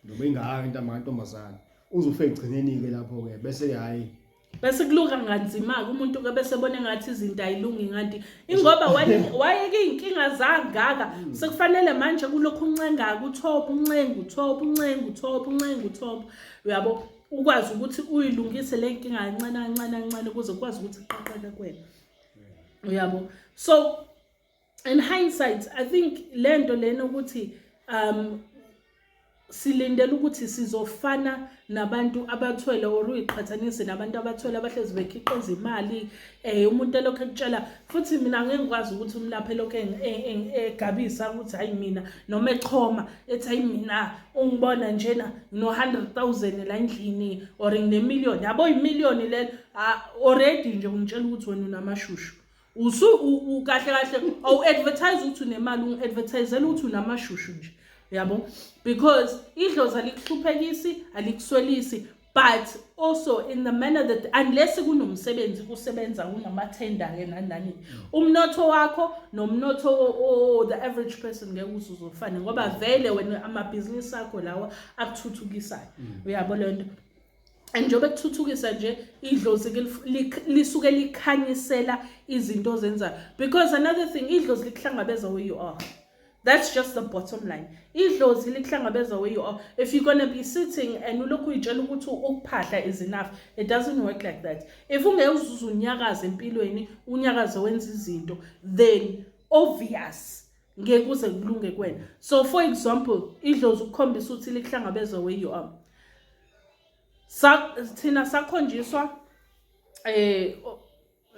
noma ingaka intambo kantombazana, uze ufike egcineni ke lapho ke bese hayi bese kuluka nganzima umuntu ke bese bona ngathi izinto ayilungi ngathi ingoba wayeke inkinga zangaka sekufanele manje kulokhu uncenga uthopa, uyabo, ukwazi ukuthi uyilungise le nkinga kancane ukuze ukwazi ukuthi iqaqeke kwena, uyabo. So in hindsight, I think lento lena ukuthi silindele ukuthi sizofana nabantu abathwele or uyiqhathanise nabantu abathwele abahlezi bekhiqiza imali, umuntu elokho ekutshela futhi mina ngeke ngikwazi ukuthi umlaphe lokho egabisa ukuthi hayi mina noma echoma ethi hayi mina ungibona njena no 100,000 la endlini or ngine million, yabo, imillion le already nje ungitshela ukuthi wena unamashushu. Kahle awu advertise ukuthi unemali, ungadvertisela ukuthi unamashushu nje, yabo, because iDlozi alikuhluphekisi alikuswelisi, but also in the manner that unless kunomsebenzi kusebenza unamathenda ke nani, umnotho wakho nomnotho the average person ngeke uzofana, ngoba vele wena amabhizinisi akho lawa akuthuthukisayo, uyabo lento. And njobe kuthuthukisa nje iDlozi lisuke likhanyisela izinto zenza, because another thing, iDlozi likuhlangabeza where you are. That's just the bottom line. iDlozi likuhlangabeza where you are. If you're going to be sitting and ulokhu uyitshela ukuthi ukuphahla is enough, it doesn't work like that. If ungeuzuza unyakaza empilweni, unyakaza wenza izinto, then obvious ngeke kuze kulunge kuwena. So for example, iDlozi ukukhombisa ukuthi likuhlangabeza where you are. Thina sakhonjiswa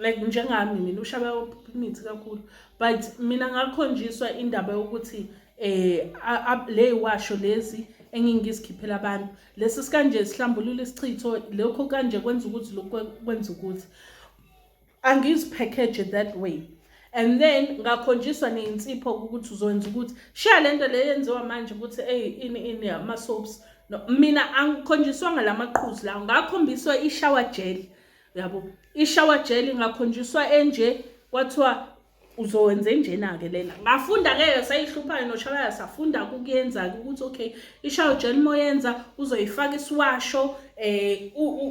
like njengami mina ushaba imithi kakhulu, but mina ngakhonjiswa indaba yokuthi le washo lezi engingizikhiphela abantu lesi sikanje sihlambulula isichitho lokho kanje kwenza ukuthi lokwenza ukuthi angizipackage that way. And then ngakhonjiswa neinsipho ukuthi uzowenza ukuthi shaya lento le yenziwa manje ukuthi ini ama soaps. No, mina angikhonjiswanga lamaqhuzu la, ngakhombiswa ishower gel, yabo. Ishower gel ngakhonjiswa enje, kwathiwa uzowenza njena ke lena. Ngafunda ke sayihluphayo noShabaya safunda ukuyenza ukuthi okay, ishower gel moyenza uzoyifaka isiwasho,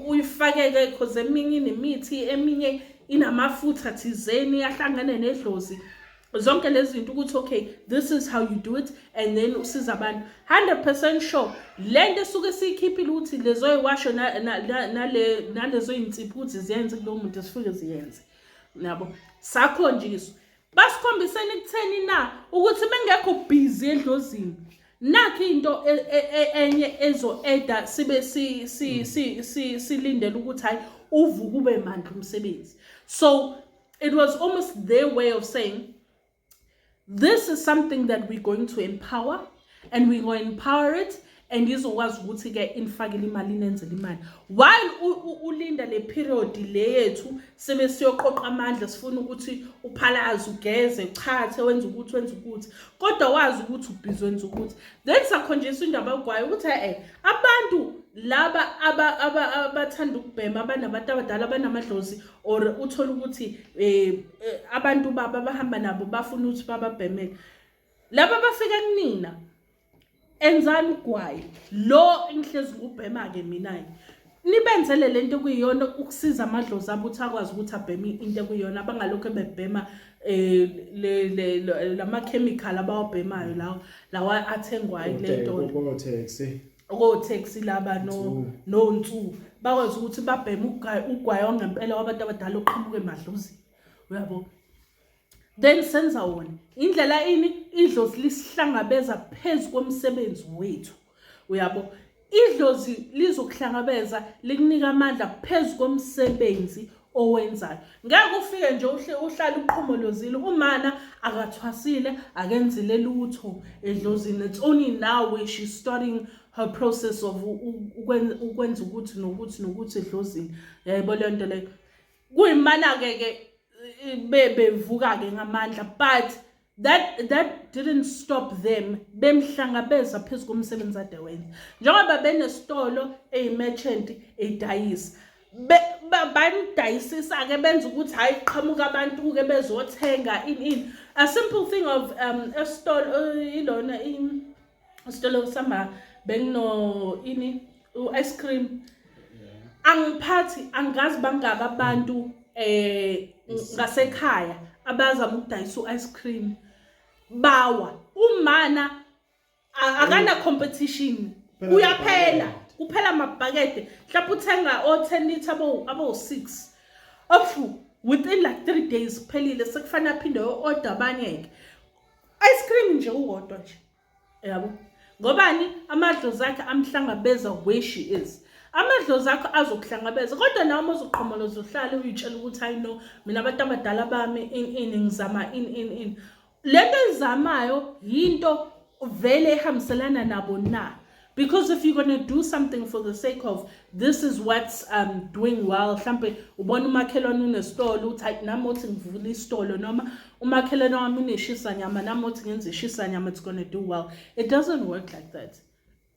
uyifake ke because eminye inemithi, eminye inamafutha thizeni ahlangane neDlozi. Zonke lezi zinto ukuthi okay, this is how you do it, and then usiza abantu 100% sure lento suke sikhiphile ukuthi lezo yiwasho nalezo insipho ukuthi ziyenze kulo muntu esifike ziyenze, yabo. Sakhonjiswa basikhombiseni kutheni na ukuthi bengekho busy eDlozini nakho into enye ezo-eda sibe silindele ukuthi hayi uvuka ube mandla umsebenzi. So it was almost their way of saying, this is something that we're going to empower, and we're going to empower it, and izokwazi ukuthi ke infakele imali inenzele imali. While ulinda le period le yethu sebe siyoqoqa amandla sifuna ukuthi uphalaze ugeze uchathe wenza ukuthi kodwa wazi ukuthi ubhizi wenza ukuthi. Then sakhonjiswa indaba egwayo ukuthi abantu laba abathanda ukubhema abanabantu abadala abanamadlozi, or uthola ukuthi abantu bahamba nabo bafuna ukuthi bababhemele laba bafika kunina enzani ugwayi lo engihlezi ngubhema ke mina nibenzele lento kuyiyona ukusiza amadlozi abo ukuthi akwazi ukuthi abheme into kuyiyona abangalokho bebhema lama chemical abawabhemayo lawa athengwayo lento taxi laba no ntsu bakwazi ukuthi babheme ugwayi ongempela wabantu abadala oqhamuke emadlozini, uyabo. Then senza wona indlela iDlozi lisihlangabeza phezu komsebenzi wethu, uyabo. iDlozi lizokuhlangabeza likunika amandla phezu komsebenzi owenzayo. Ngeke ufike nje uhlala uqhumolozile umana akathwasile akenzile lutho eDlozini. It's only now when she's starting her process of ukwenza ukuthi nokuthi eDlozini, yabo le nto le kuyimana ke bevuka ke ngamandla, but that didn't stop them bemhlangabeza phezu komsebenzi ade wenza. Njengoba benesitolo merchant edayisa banidayisisa ke benza ukuthi hayi qhamuka abantu ke bezothenga in a simple thing of a store ilona isitolo sama bengino ice cream, angiphathi angazi bangaka abantu ngasekhaya abazama ukudayisa ice cream bawa umana akana competition, uyaphela kuphela amabhakede mhlawumbe uthenga o10 liter abo 6 ofu within like 3 days kuphelile sekufana aphinde order abanye ice cream nje uwodwa nje, yabo. Ngobani amadlozi akhe amhlangabeza where she is. Amadlozi akho azokuhlangabeza kodwa nawe uzoqhomoloza uhlale uyitshela ukuthi I know mina abantu abadala bami ngizama in lento ezamayo yinto vele ehamselana nabo na, because if you're going to do something for the sake of this is what's doing well, mhlambe ubona umakhelwane unesitolo uthi hayi nami uthi ngivula isitolo, noma umakhelwane wami uneshisa nyama nami uthi ngenze ishisa nyama, it's going to do well. It doesn't work like that.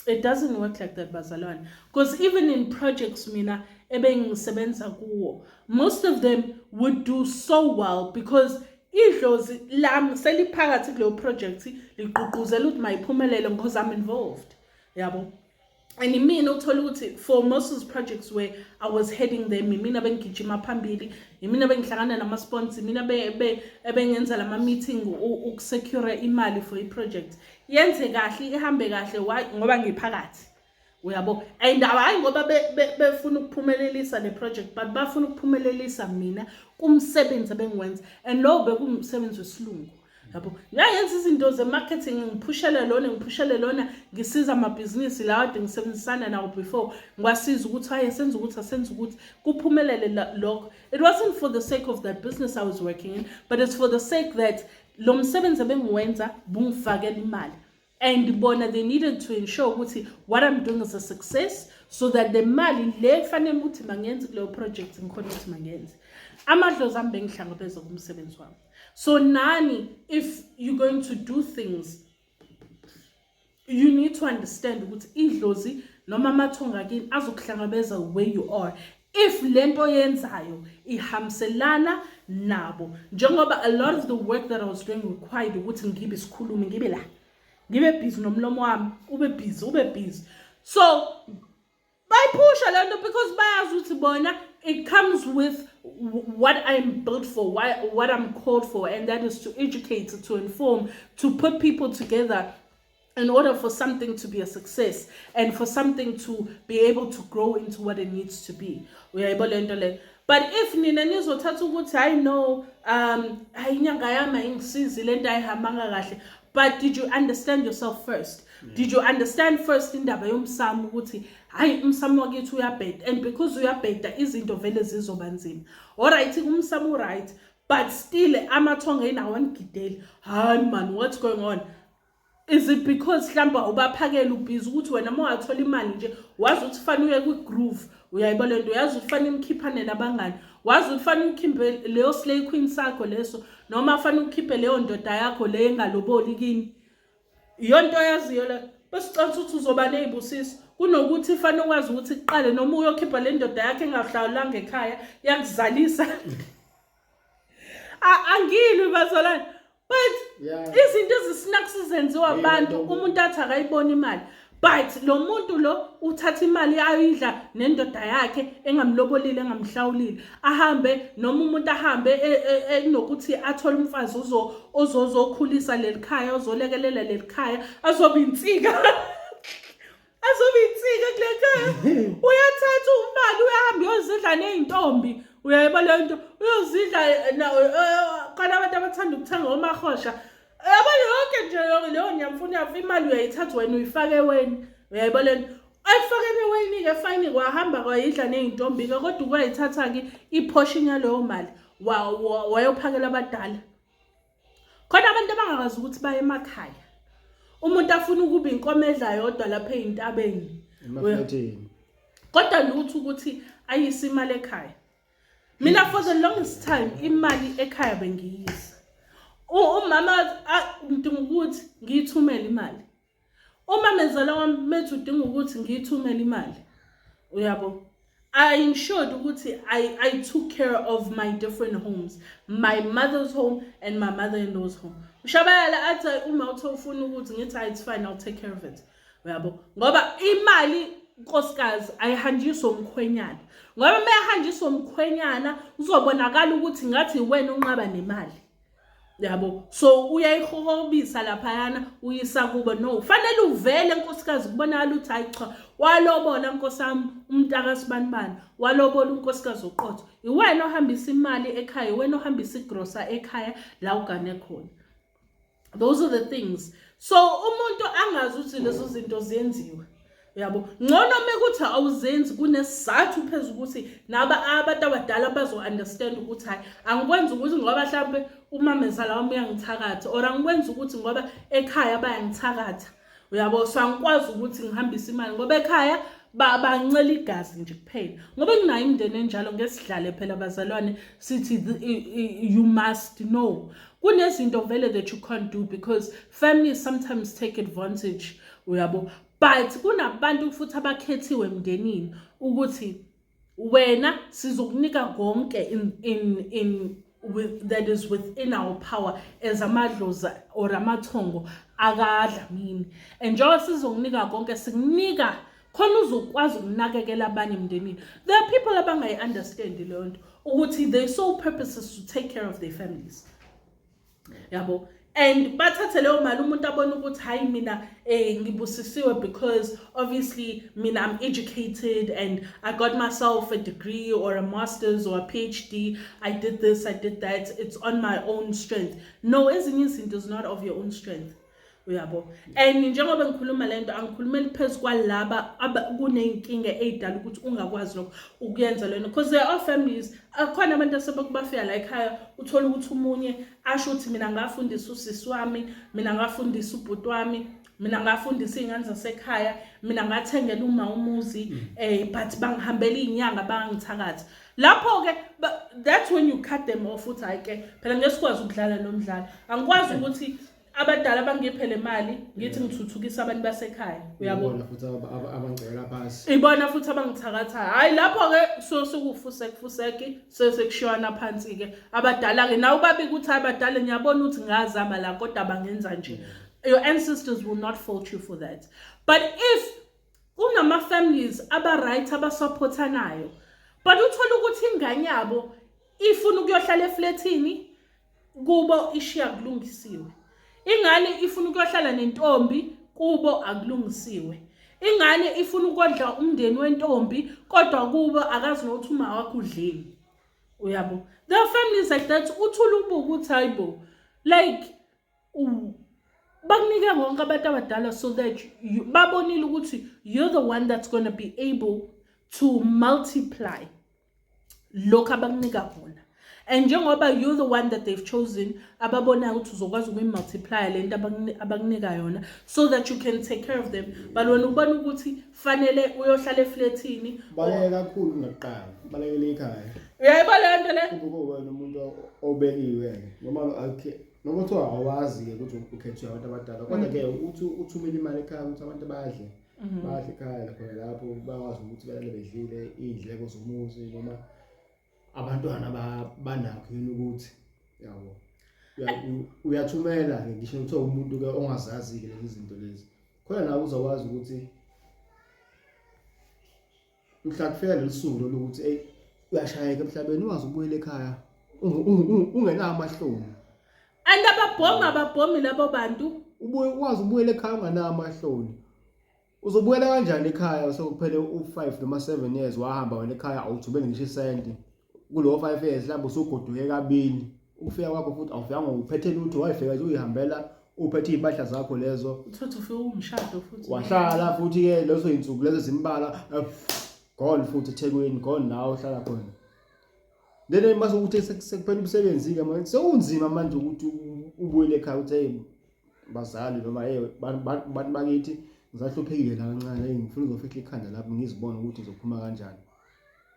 It doesn't work like that, bazalwane. Because even in projects mina ebengisebenza kuwo, most of them would do so well because iDlozi lami seliphakathi kuleyo project liqhuquzela ukuthi mayiphumelele because I'm involved, yabo. And imina uthola ukuthi for most of those projects where I was heading them, imina bengigijima phambili, imina bengihlangana nama sponsors, imina bengenza lama meeting ukusecure imali for I project yenze kahle ihambe kahle ngoba ngiphakathi, uyabo. And hayi ngoba befuna ukuphumelelisa le project, but bafuna ukuphumelelisa mina kumsebenzi bengiwenza, and lo bekumsebenzi wesilungu, yabo ngiyenza izinto ze-marketing ngiphushele lona ngisiza amabhizinisi lawo ade ngisebenzisana nawo before ngiwasiza ukuthi hayi senze ukuthi kuphumelele lokho. It wasn't for the sake of that business I was working in, but it's for the sake that lo msebenzi ebengiwenza bungifakela imali. And bona they needed to ensure ukuthi what I'm doing is a success, so that the mali le fanele ukuthi mangenze kuleyo project ngikhona ukuthi mangenze. Amadlozi ami bengihlangabeza kumsebenzi wami. So nani, if you're going to do things, you need to understand ukuthi iDlozi noma amathonga kini azokuhlangabeza where you are. If lento yenzayo ihamselana nabo, njengoba a lot of the work that I was doing required ukuthi ngibe isikhulumi, ngibe la, ngibe busy nomlomo wami, ube busy. So bayipusha lento because bayazi ukuthi bona it comes with what I'm built for, what I'm called for, and that is to educate, to inform, to put people together in order for something to be a success and for something to be able to grow into what it needs to be. But if nina nizothatha ukuthi I know inyanga yami ayingisizi lento ayihambanga kahle, but did you understand yourself first? Yeah. Did you understand first indaba yomsamo ukuthi hayi umsamo wakithi uyabheda, and because uyabheda izinto vele zizoba nzima. Alright, umsamo right, but still amathonga inawo ngideli. Hayi man, what's going on? Is it because mhlamba ubaphakela ubhizi ukuthi wena mawathola imali nje wazi ukuthi fanele uye ku-groove, uyayibona lento, yazi ukuthi fanele imkhiphane nabangani, wazi ukuthi fanele ukhiphe leyo slay queen sakho leso, noma fanele ukhiphe leyo ndoda yakho le engaloboli kini. Yonto yaziyo la besicatha ukuthi uzoba nezibusisi kunokuthi fanele ukwazi ukuthi kuqale noma uyokhipha le ndoda yakhe engahlawulanga ekhaya yakuzalisa. Angilwi bazalwane. But izinto ezisinakho sizenziwa abantu umuntu athi akayibona imali, but lo muntu lo uthatha imali ayidla nendoda yakhe engamlobolile engamhlawulile, ahambe noma umuntu ahambe enokuthi athole umfazi ozokhulisa lelikhaya, ozolekelela lelikhaya, azoba insika kule khaya. Uyathatha imali uyahamba uyozidla nezintombi, uyayibona lento, uyozidla kana abantu abathanda ukuthenga oMakhosha. Yabona yonke nje leyo nyamfuna yafa imali uyayithatha wena uyifake eweni, uyayibona lento. Ayifake eweni ke fine kwahamba kwayidla nezintombi ke, kodwa ukuyithatha ke iportion yaleyo mali wayophakela abadala. Khona abantu abangakazi ukuthi baye emakhaya. Umuntu afuna ukuba inkomo edla yodwa lapha ezintabeni. Kodwa lutho ukuthi ayise imali ekhaya. Mina for the longest time imali ekhaya bengiyisa. Umama udinga ukuthi ngiyithumele imali. Uma mezala wami methu udinga ukuthi ngiyithumele imali. Uyabo? I ensured ukuthi I took care of my different homes, my mother's home and my mother-in-law's home. Ushabayela athi uma uthofuna ukuthi ngithi it's fine, I'll take care of it. Uyabo? Ngoba imali nkosikazi ayihanjiswa umkhwenyana. Ngoba mayihanjiswa umkhwenyana uzobonakala ukuthi ngathi wena unqaba nemali. Yabo, so uyayihobisa lapha yana uyisa kubo. No, fanele uvele nkosikazi kubonakala ukuthi hayi cha walobola nkosami umntaka sibanibani, walobola unkosikazi oqotho. Iwena ohambisa imali ekhaya, wena ohambisa igrosa ekhaya la ugane khona. Those are the things. So umuntu angazi ukuthi lezo zinto zenziwe. Yabo, ngcono mekuthi awuzenzi kunesizathu phezulu ukuthi naba abantu abadala bazo understand ukuthi hayi angikwenza ukuthi ngoba mhlambe umamezala wami uyangithakatha, or angikwenza ukuthi ngoba ekhaya bayangithakatha. Uyabo, so angikwazi ukuthi ngihambise imali ngoba ekhaya bancela igazi nje kuphela. Ngoba kunayo imndeni enjalo ngesidlale phela bazalwane sithi you must know. Kunezinto vele that you can't do because families sometimes take advantage. Uyabo, but kunabantu futhi abakhethiwe emndenini ukuthi wena sizokunika konke in that is within our power as amadlozi or amathongo akadlamini. And njengoba sizokunika konke sikunika khona uzokwazi ukunakekela abanye emndenini. There are people abangayi understand leyo nto ukuthi their sole purpose is to take care of their families. Yabo, And bathathe leyo mali umuntu abona ukuthi hayi mina ngibusisiwe because obviously mina I'm educated and I got myself a degree or a master's or a PhD. I did this, I did that. It's on my own strength. No, ezinye izinto is not of your own strength. Uyabo. And njengoba ngikhuluma lento angikhulumeli phezu kwalaba kunenkinga eyidala ukuthi ungakwazi lokho ukuyenza lena because there are families akhona abantu asebekubafika la ekhaya uthola ukuthi umunye asho ukuthi mina ngafundisa usisi wami, mina ngafundisa ubhuti wami, mina ngafundisa izingane zasekhaya, mina ngathengela uma umuzi but bangihambela izinyanga bangangithakathi. Lapho ke that's when you cut them off uthi ayike phela ngesikwazi ukudlala nomdlalo. Angikwazi ukuthi abadala bangiphele imali ngithi ngithuthukisa abantu basekhaya uyabona futhi abangcela phasi ibona futhi abangithakatha hayi lapho ke sokufuseki sekushiyana phansi ke abadala ke nawe babi ukuthi abadala ngiyabona ukuthi ngazama la kodwa bangenza nje. Your ancestors will not fault you for that. But if unama families aba right abasupportanayo but uthola ukuthi ingane yabo ifuna ukuyohlala eflatini kubo ishiya kulungisiwe. Ingane ifuna ukuyohlala nentombi kubo akulungisiwe. Ingane ifuna ukondla umndeni wentombi kodwa kubo akazi nokuthi uma wakho udleni. Uyabo. There are families like that uthula ubuku uthi hayibo like bakunike konke abantu abadala so that babonile ukuthi you're the one that's going to be able to multiply lokho abakunika khona. And njengoba you're the one that they've chosen ababona ukuthi uzokwazi ukuyimultiply lento abakunika yona so that you can take care of them. But wena ubona ukuthi fanele uyohlala eflatini baleke kakhulu ngaqala balekele ekhaya. Uyayibona lento le kuba umuntu obekiwe noma kuthiwa awazi ke ukuthi ukhethwe abantu abadala kodwa ke uthumela imali ekhaya ukuthi abantu badle ekhaya lapho bakwazi ukuthi balale bedlile izindleko zomuzi noma abantwana banakho yini ukuthi yabo uyathumela ke ngisho ukuthi umuntu ke ongazazi ke lezi zinto lezi khona nawe uzokwazi ukuthi mhlakufika lesuku lokuthi uyashayeka emhlabeni uwazi ubuyele ekhaya ungenayo amahloni and ababhomi labo bantu wazi ubuyele ekhaya ungenayo amahloni uzobuyela kanjani ekhaya sokuphele u5 noma 7 years wahamba wena ekhaya awuthubele ngisho isenti kulo 5 years lapho usugoduke kabili ufika kwakho futhi awufika ngophethe lutho wayifika nje uyihambela uphethe impahla zakho lezo uthatha ufika umshado futhi wahlala futhi ke lezo insuku lezo zimbala gone futhi eThekwini gone nawe uhlala khona lena mase ukuthi sekuphela umsebenzi ke manje sekunzima manje ukuthi ubuyele ekhaya uthi hey bazali noma hey bantu bakithi ngizahluphekile la kancane ngifuna uzofika ikhanda lapho ngizibona ukuthi uzophuma kanjani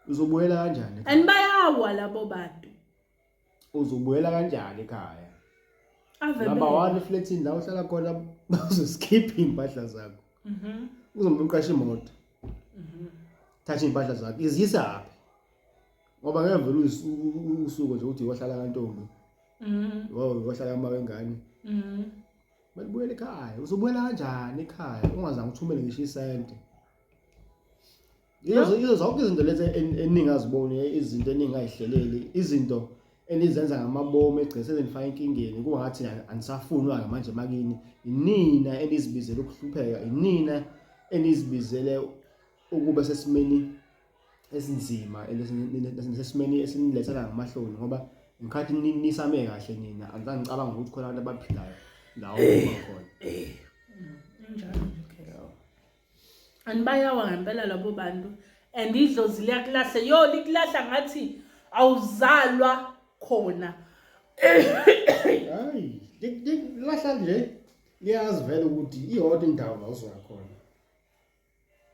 uzobuyela kanjani and bayawa labo bantu uzobuyela kanjani ekhaya number 1 flatini la uhlala khona uzoskip impahla zakho uzomqasha imoto thatha impahla zakho izisaphi ngoba ngevela usuku nje uthi wahlala kantombi wahlala amawengane balibuyela ekhaya uzobuyela kanjani ekhaya ungazange uthumele ngisho isenti Izo zonke izinto lezi eningaziboni izinto eningayihleleli izinto enizenza ngamabomu egcese senifaka enkingeni kuba ngathi anisafunwa manje makini inina enizibizela ukuhlupheka inina enizibizele ukuba sesimeni esinzima esesimeni esinilethela ngamahloni ngoba ngikhathi nisame kahle nina anzange ngicabanga ukuthi khona abantu abaphilayo lawo bakhona njalo anibayawa ngempela labo bantu and iDlozi liyakulahla likulahla ngathi awuzalwa khona hayi lahla nje liyazi vele ukuthi iyodwa indawo la uzwa khona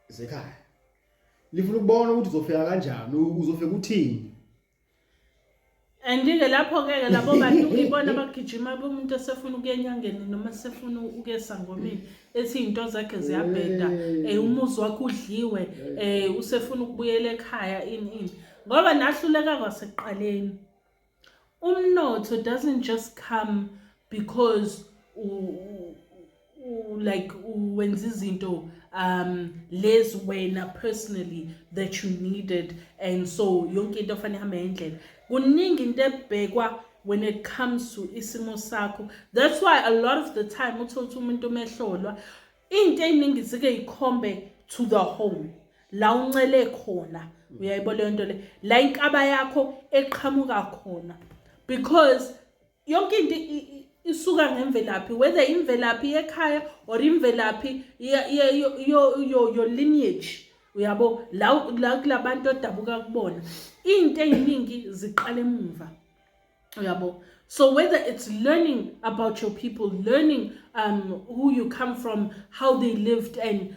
esekhaya lifuna ukubona ukuthi uzofika kanjani uzofika uthini andike lapho ke labo bantu ngibona abagijima bomuntu esefuna ukuyenyangeni noma esefuna ukuyesangomeni ethi into zakhe ziyabheda umuzi wakhe udliwe usefuna ukubuyela ekhaya ini ngoba nahluleka kwasekuqaleni umnotho doesn't just come because like wenza izinto lezi wena personally that you needed and so yonke into fanele ihambe ngendlela kuningi into ebhekwa when it comes to isimo sakho. That's why a lot of the time uthola umuntu mehlolwa into eziningi zike ikhombe to the home la uncele khona uyayibona le nto le la inkaba yakho eqhamuka khona because yonke into isuka ngemvelaphi whether imvelaphi ekhaya or imvelaphi your lineage uyabo la kulabantu odabuka kubona into eziningi ziqala emuva uyabo. So whether it's learning about your people, learning who you come from, how they lived, and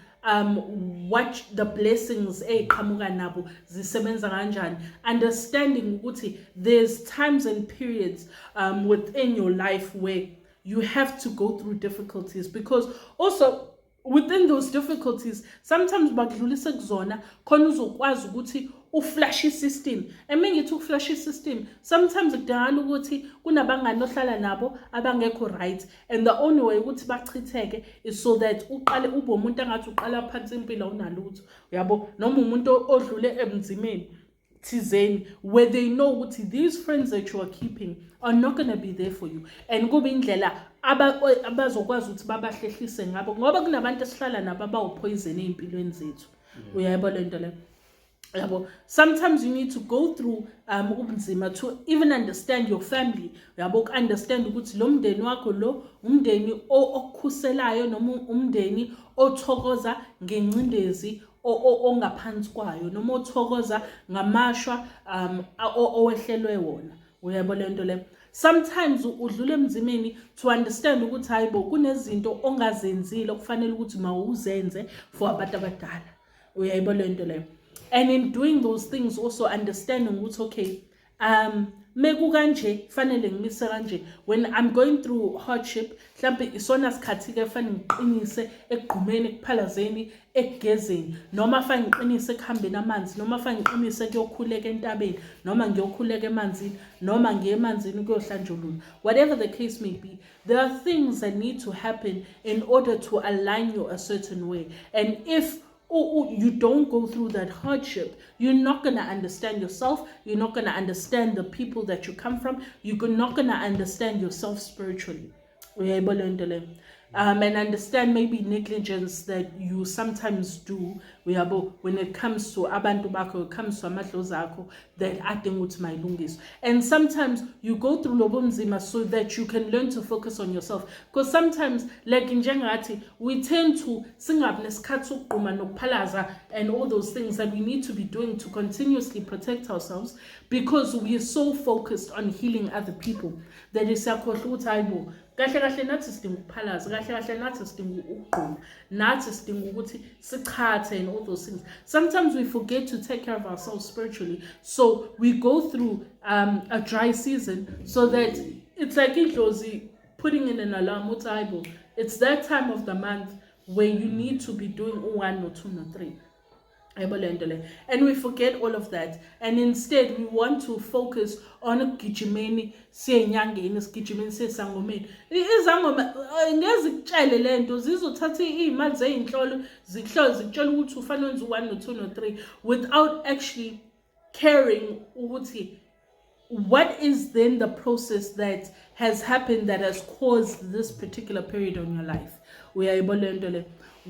what the blessings eqhamuka nabo zisebenza kanjani, understanding ukuthi there's times and periods within your life where you have to go through difficulties, because also within those difficulties sometimes bakudlulisa kuzona khona uzokwazi ukuthi uflash system. Ngithi ukuflash system sometimes kudingakala ukuthi kunabangani ohlala nabo abangekho right, and the only way ukuthi bachitheke is so that uqale ube umuntu angathi uqala phansi impilo unalutho uyabo, noma umuntu odlule emzimeni thizeni where they know ukuthi these friends that you are keeping are not going to be there for you, and kube indlela abazokwazi ukuthi babahlehlise ngabo ngoba kunabantu esihlala nabo abawupoison empilweni zethu uyayibona le nto le yabo. Sometimes you need to go through ubunzima to even understand your family yabo, understand ukuthi lo mndeni wakho lo umndeni okukhuselayo noma umndeni othokoza ngencindezi ongaphansi kwayo noma othokoza ngamashwa owehlelwe wona uyayibona le nto le. Sometimes udlule emzimeni to understand ukuthi hayibo kunezinto ongazenzile okufanele ukuthi mawuzenze for abantu abadala uyayibona le nto le. And in doing those things also understanding ukuthi okay meku kanje fanele ngimise kanje, when I'm going through hardship mhlambe isona sikhathi ke fanele ngiqinise ekugqumeni ekuphalazeni ekugezeni noma fanele ngiqinise ekuhambeni amanzi noma fanele ngiqinise kuyokhuleka entabeni noma ngiyokhuleka emanzini noma ngiye emanzini kuyohlanjulula, whatever the case may be, there are things that need to happen in order to align you a certain way. And if you don't go through that hardship, you're not going to understand yourself, you're not going to understand the people that you come from, you're not going to understand yourself spiritually. And understand maybe negligence that you sometimes do when it comes to abantu bakho, it comes to amadlozi akho that adinga ukuthi mayilungiswe. And sometimes you go through lobunzima so that you can learn to focus on yourself, because sometimes like njengathi we tend to singabi nesikhathi sokugquma nokuphalaza and all those things that we need to be doing to continuously protect ourselves, because we are so focused on healing other people that isiyakhohlwa ukuthi hayibo kahle kahle nathi sidinga ukuphalaza, kahle kahle nathi sidinga ukugquma, nathi sidinga ukuthi sichathe and all those things. Sometimes we forget to take care of ourselves spiritually, so we go through a dry season so that it's like iDlozi putting in an alarm ukuthi hayibo it's that time of the month where you need to be doing 1 or 2 or 3. And we forget all of that, and instead we want to focus on gijimeni siyenyangeni sigijimeni sesangomeni. Izangoma ngezikutshele lento zizothatha imali zeinhlolo zikutshela ukuthi ufanele wenze 1 or 2 or 3 without actually caring ukuthi what is then the process that has happened that has caused this particular period on your life.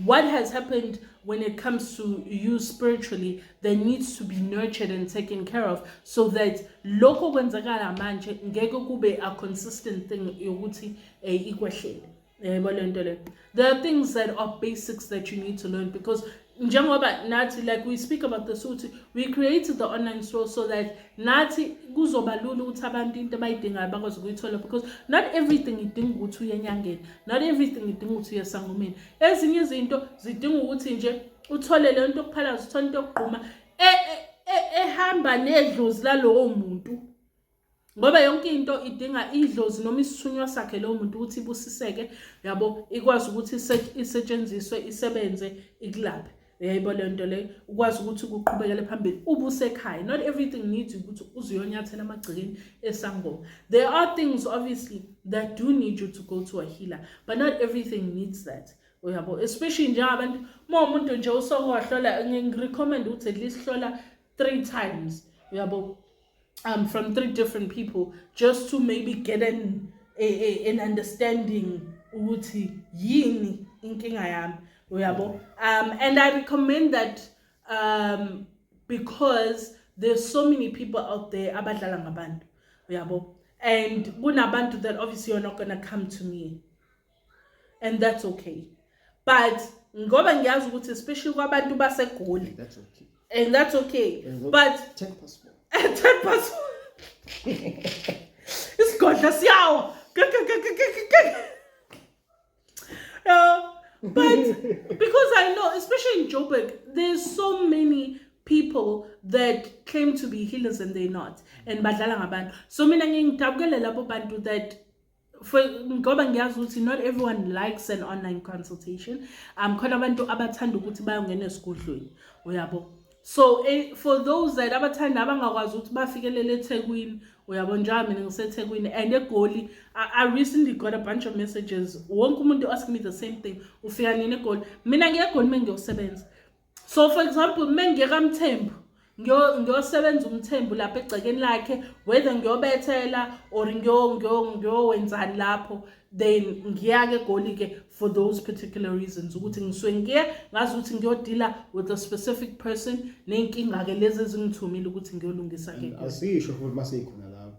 What has happened when it comes to you spiritually that needs to be nurtured and taken care of, so that lokho kwenzakala manje ngeke kube a consistent thing yokuthi ikwehlele. There are things that are basics that you need to learn, because njengoba nathi, like we speak about this, we created the online store so that nathi kuzoba lula ukuthi abantu into abayidingayo bakwazi ukuyithola, because not everything idinga ukuthi uye enyangeni, not everything idinga ukuthi uye esangomeni. Ezinye izinto zidinga ukuthi nje uthole le nto okuphalaza, uthole into okugquma ehamba nedlozi lalowo muntu, ngoba yonke into idinga idlozi noma isithunywa sakhe lowo muntu ukuthi ibusiseke yabo, ikwazi ukuthi isetshenziswe isebenze ikulaphe. Uyayibona lento le, ukwazi ukuthi kuqhubekele phambili ubusekhaya. Not everything needs ukuthi uzuyonyathela amagcikeni esangoma. There are things obviously that do need you to go to a healer, but not everything needs that. Uyabo, especially njengabantu umuntu nje usokohlola, ngirecommend ukuthi at least hlola 3 times. Uyabo, from 3 different people just to maybe get an understanding ukuthi yini inkinga yami uyabo. And I recommend that because there's so many people out there abadlala ngabantu uyabo, and kunabantu that obviously you're not gonna come to me, and that's okay. But ngoba ngiyazi ukuthi especially kwabantu baseGoli, that's okay, and that's okay, but 10 past 4 10 past 4 isigodla siyawa. But because I know, especially in Joburg, there's so many people that claim to be healers and they're not, and badlala ngabantu. So mina ngidabukele labo bantu that for ngoba ngiyazi ukuthi not everyone likes an online consultation. Khona abantu abathanda ukuthi bayongena esigodlweni uyabo. So for those that abathanda abangakwazi ukuthi bafikelele eThekwini uyabo, njalo mina ngiseThekwini and eGoli, I recently got a bunch of messages, wonke umuntu ask me the same thing, ufika nini eGoli? Mina ngiyeGoli mengiyosebenza. So for example, mengiyekamthembu ngiyosebenza umthembu lapha egcekeni lakhe, whether ngiyobethela or ngiyowenzani lapho, then ngiyake eGoli ke for those particular reasons ukuthi ngisuke ngiye ngazi ukuthi ngiyodila with a specific person nenkinga ke lezi ezingithumile ukuthi ngiyolungisa ke. Asisho futhi masekhona lapho.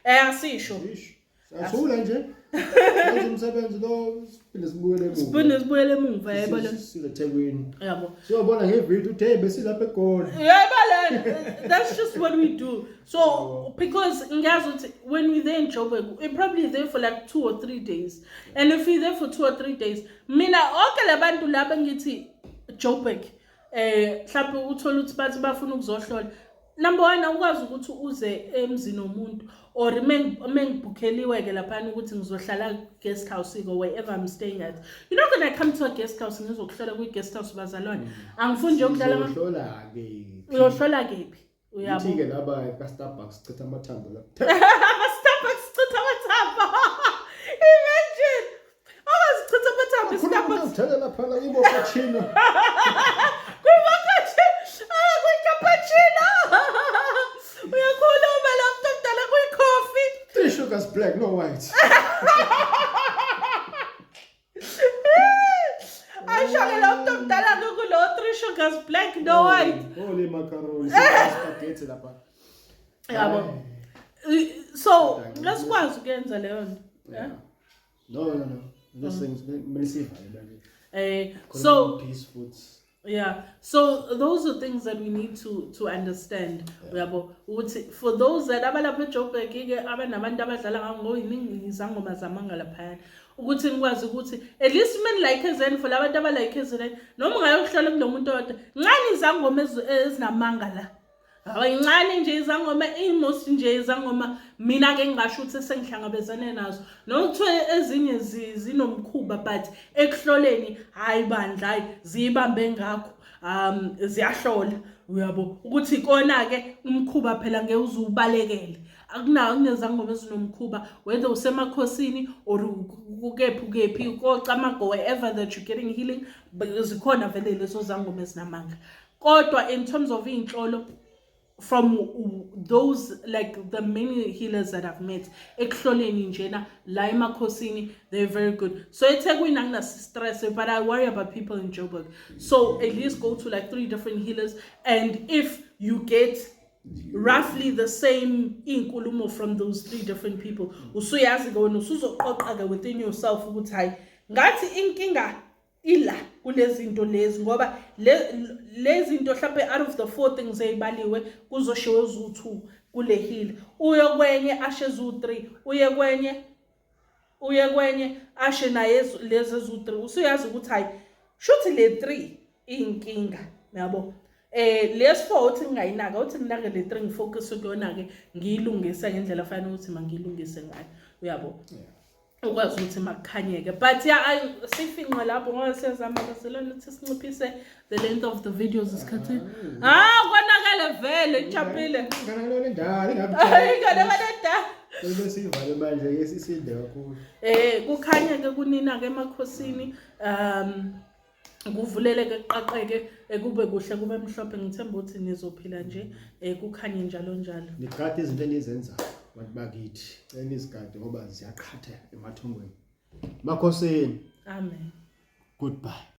Asisho. Asula nje. Manje umsebenzi lo siphinde sibuyele emuva yebo lo. SiseThekwini. Yabo. Siyobona ngevideo uthe besilapha eGoli. Yebo lo. That's just what we do. So because ngiyazi ukuthi when we're there in Joburg, we're probably there for like 2 or 3 days. And if we're there for 2 or 3 days, mina onke labantu laba ngithi Joburg mhlawumbe uthola ukuthi bathi bafuna ukuzohlola. Number 1, awukwazi ukuthi uze emzini womuntu or mengibukheliwe ke lapha ukuthi ngizohlala guest house or wherever I'm staying at. You're not going to come to a guest house ngizokuhlola kwi guest house bazalwane. Angifuni nje ukuhlala ngohlola ke. Uyohlola kephi? Uyabo. Uthi ke laba ka-Starbucks chitha amathambo la. Starbucks chitha amathambo. Imagine. Awuzichitha amathambo Starbucks. Uthela lapha la iMakhosini. Sugars black, no white. I shall love them that I 3 sugars black, no white. Holy macaroni, spaghetti la pa. Yeah. So let's go again, Leon. Yeah. No. Those things, so peace foods. Yeah, so those are things that we need to understand. For those that abalapha eJoburg ke abanabantu abadlala ngoyiningi izangoma zamanga lapha ukuthi ngikwazi ukuthi at least men like ezeni for labantu abalike ezeni noma ungayokuhlola kulomuntu odwa ncane izangoma ezinamanga la. Incane nje izangoma most nje izangoma mina ke ngisho ukuthi sengihlangabezane nazo nokuthiwa ezinye zinomkhuba but ekuhloleni hayi bandla hayi zibambe ngakho ziyahlola uyabo ukuthi kona ke umkhuba phela ngeke uzubalekele akunawo kunezangoma ezinomkhuba whether useMakhosini or ukephi koCamago wherever that you're getting healing zikhona vele lezo zangoma ezinamanga kodwa in terms of inhlolo from those like the many healers that I've met ekuhloleni njena la eMakhosini they're very good. So eThekwini angina stress but I worry about people in Joburg. So at least go to like 3 different healers and if you get roughly the same inkulumo from those 3 different people usuyazi ngone usuzoqoqa ke within yourself ukuthi hayi ngathi inkinga ila kulezinto lezi ngoba lezi zinto mhlawumbe out of the 4 things ezibaliwe kuzoshiwe zu2 kule heal uye kwenye ashe zu3 uye kwenye ashe naye lezi zu3 usuyazi ukuthi hayi shuthi le 3 inkinga yabo lesi 4 uthi ngayinaka uthi nginake le 3 ngifocus kuyona ke ngiyilungisa ngendlela afanele ukuthi mangiyilungise ngayo uyabo ukwazi ukuthi makukhanyeke but yeah sifinqe lapho ngoba siyazama kaselona ukuthi sinciphise the length of the videos isikhathini konakale vele ichapile nganalo ndala ingabe bese ivale manje yesisinde kakhulu kukhanya ke kunina ke eMakhosini kuvuleleke kuqaqeke kube kuhle kube mhlophe ngithemba ukuthi nizophila nje kukhanye njalo njalo Nigade izinto enizenzayo abantu bakithi enizigade ngoba ziyaqhatha emathongweni. Makhosini. amen Goodbye.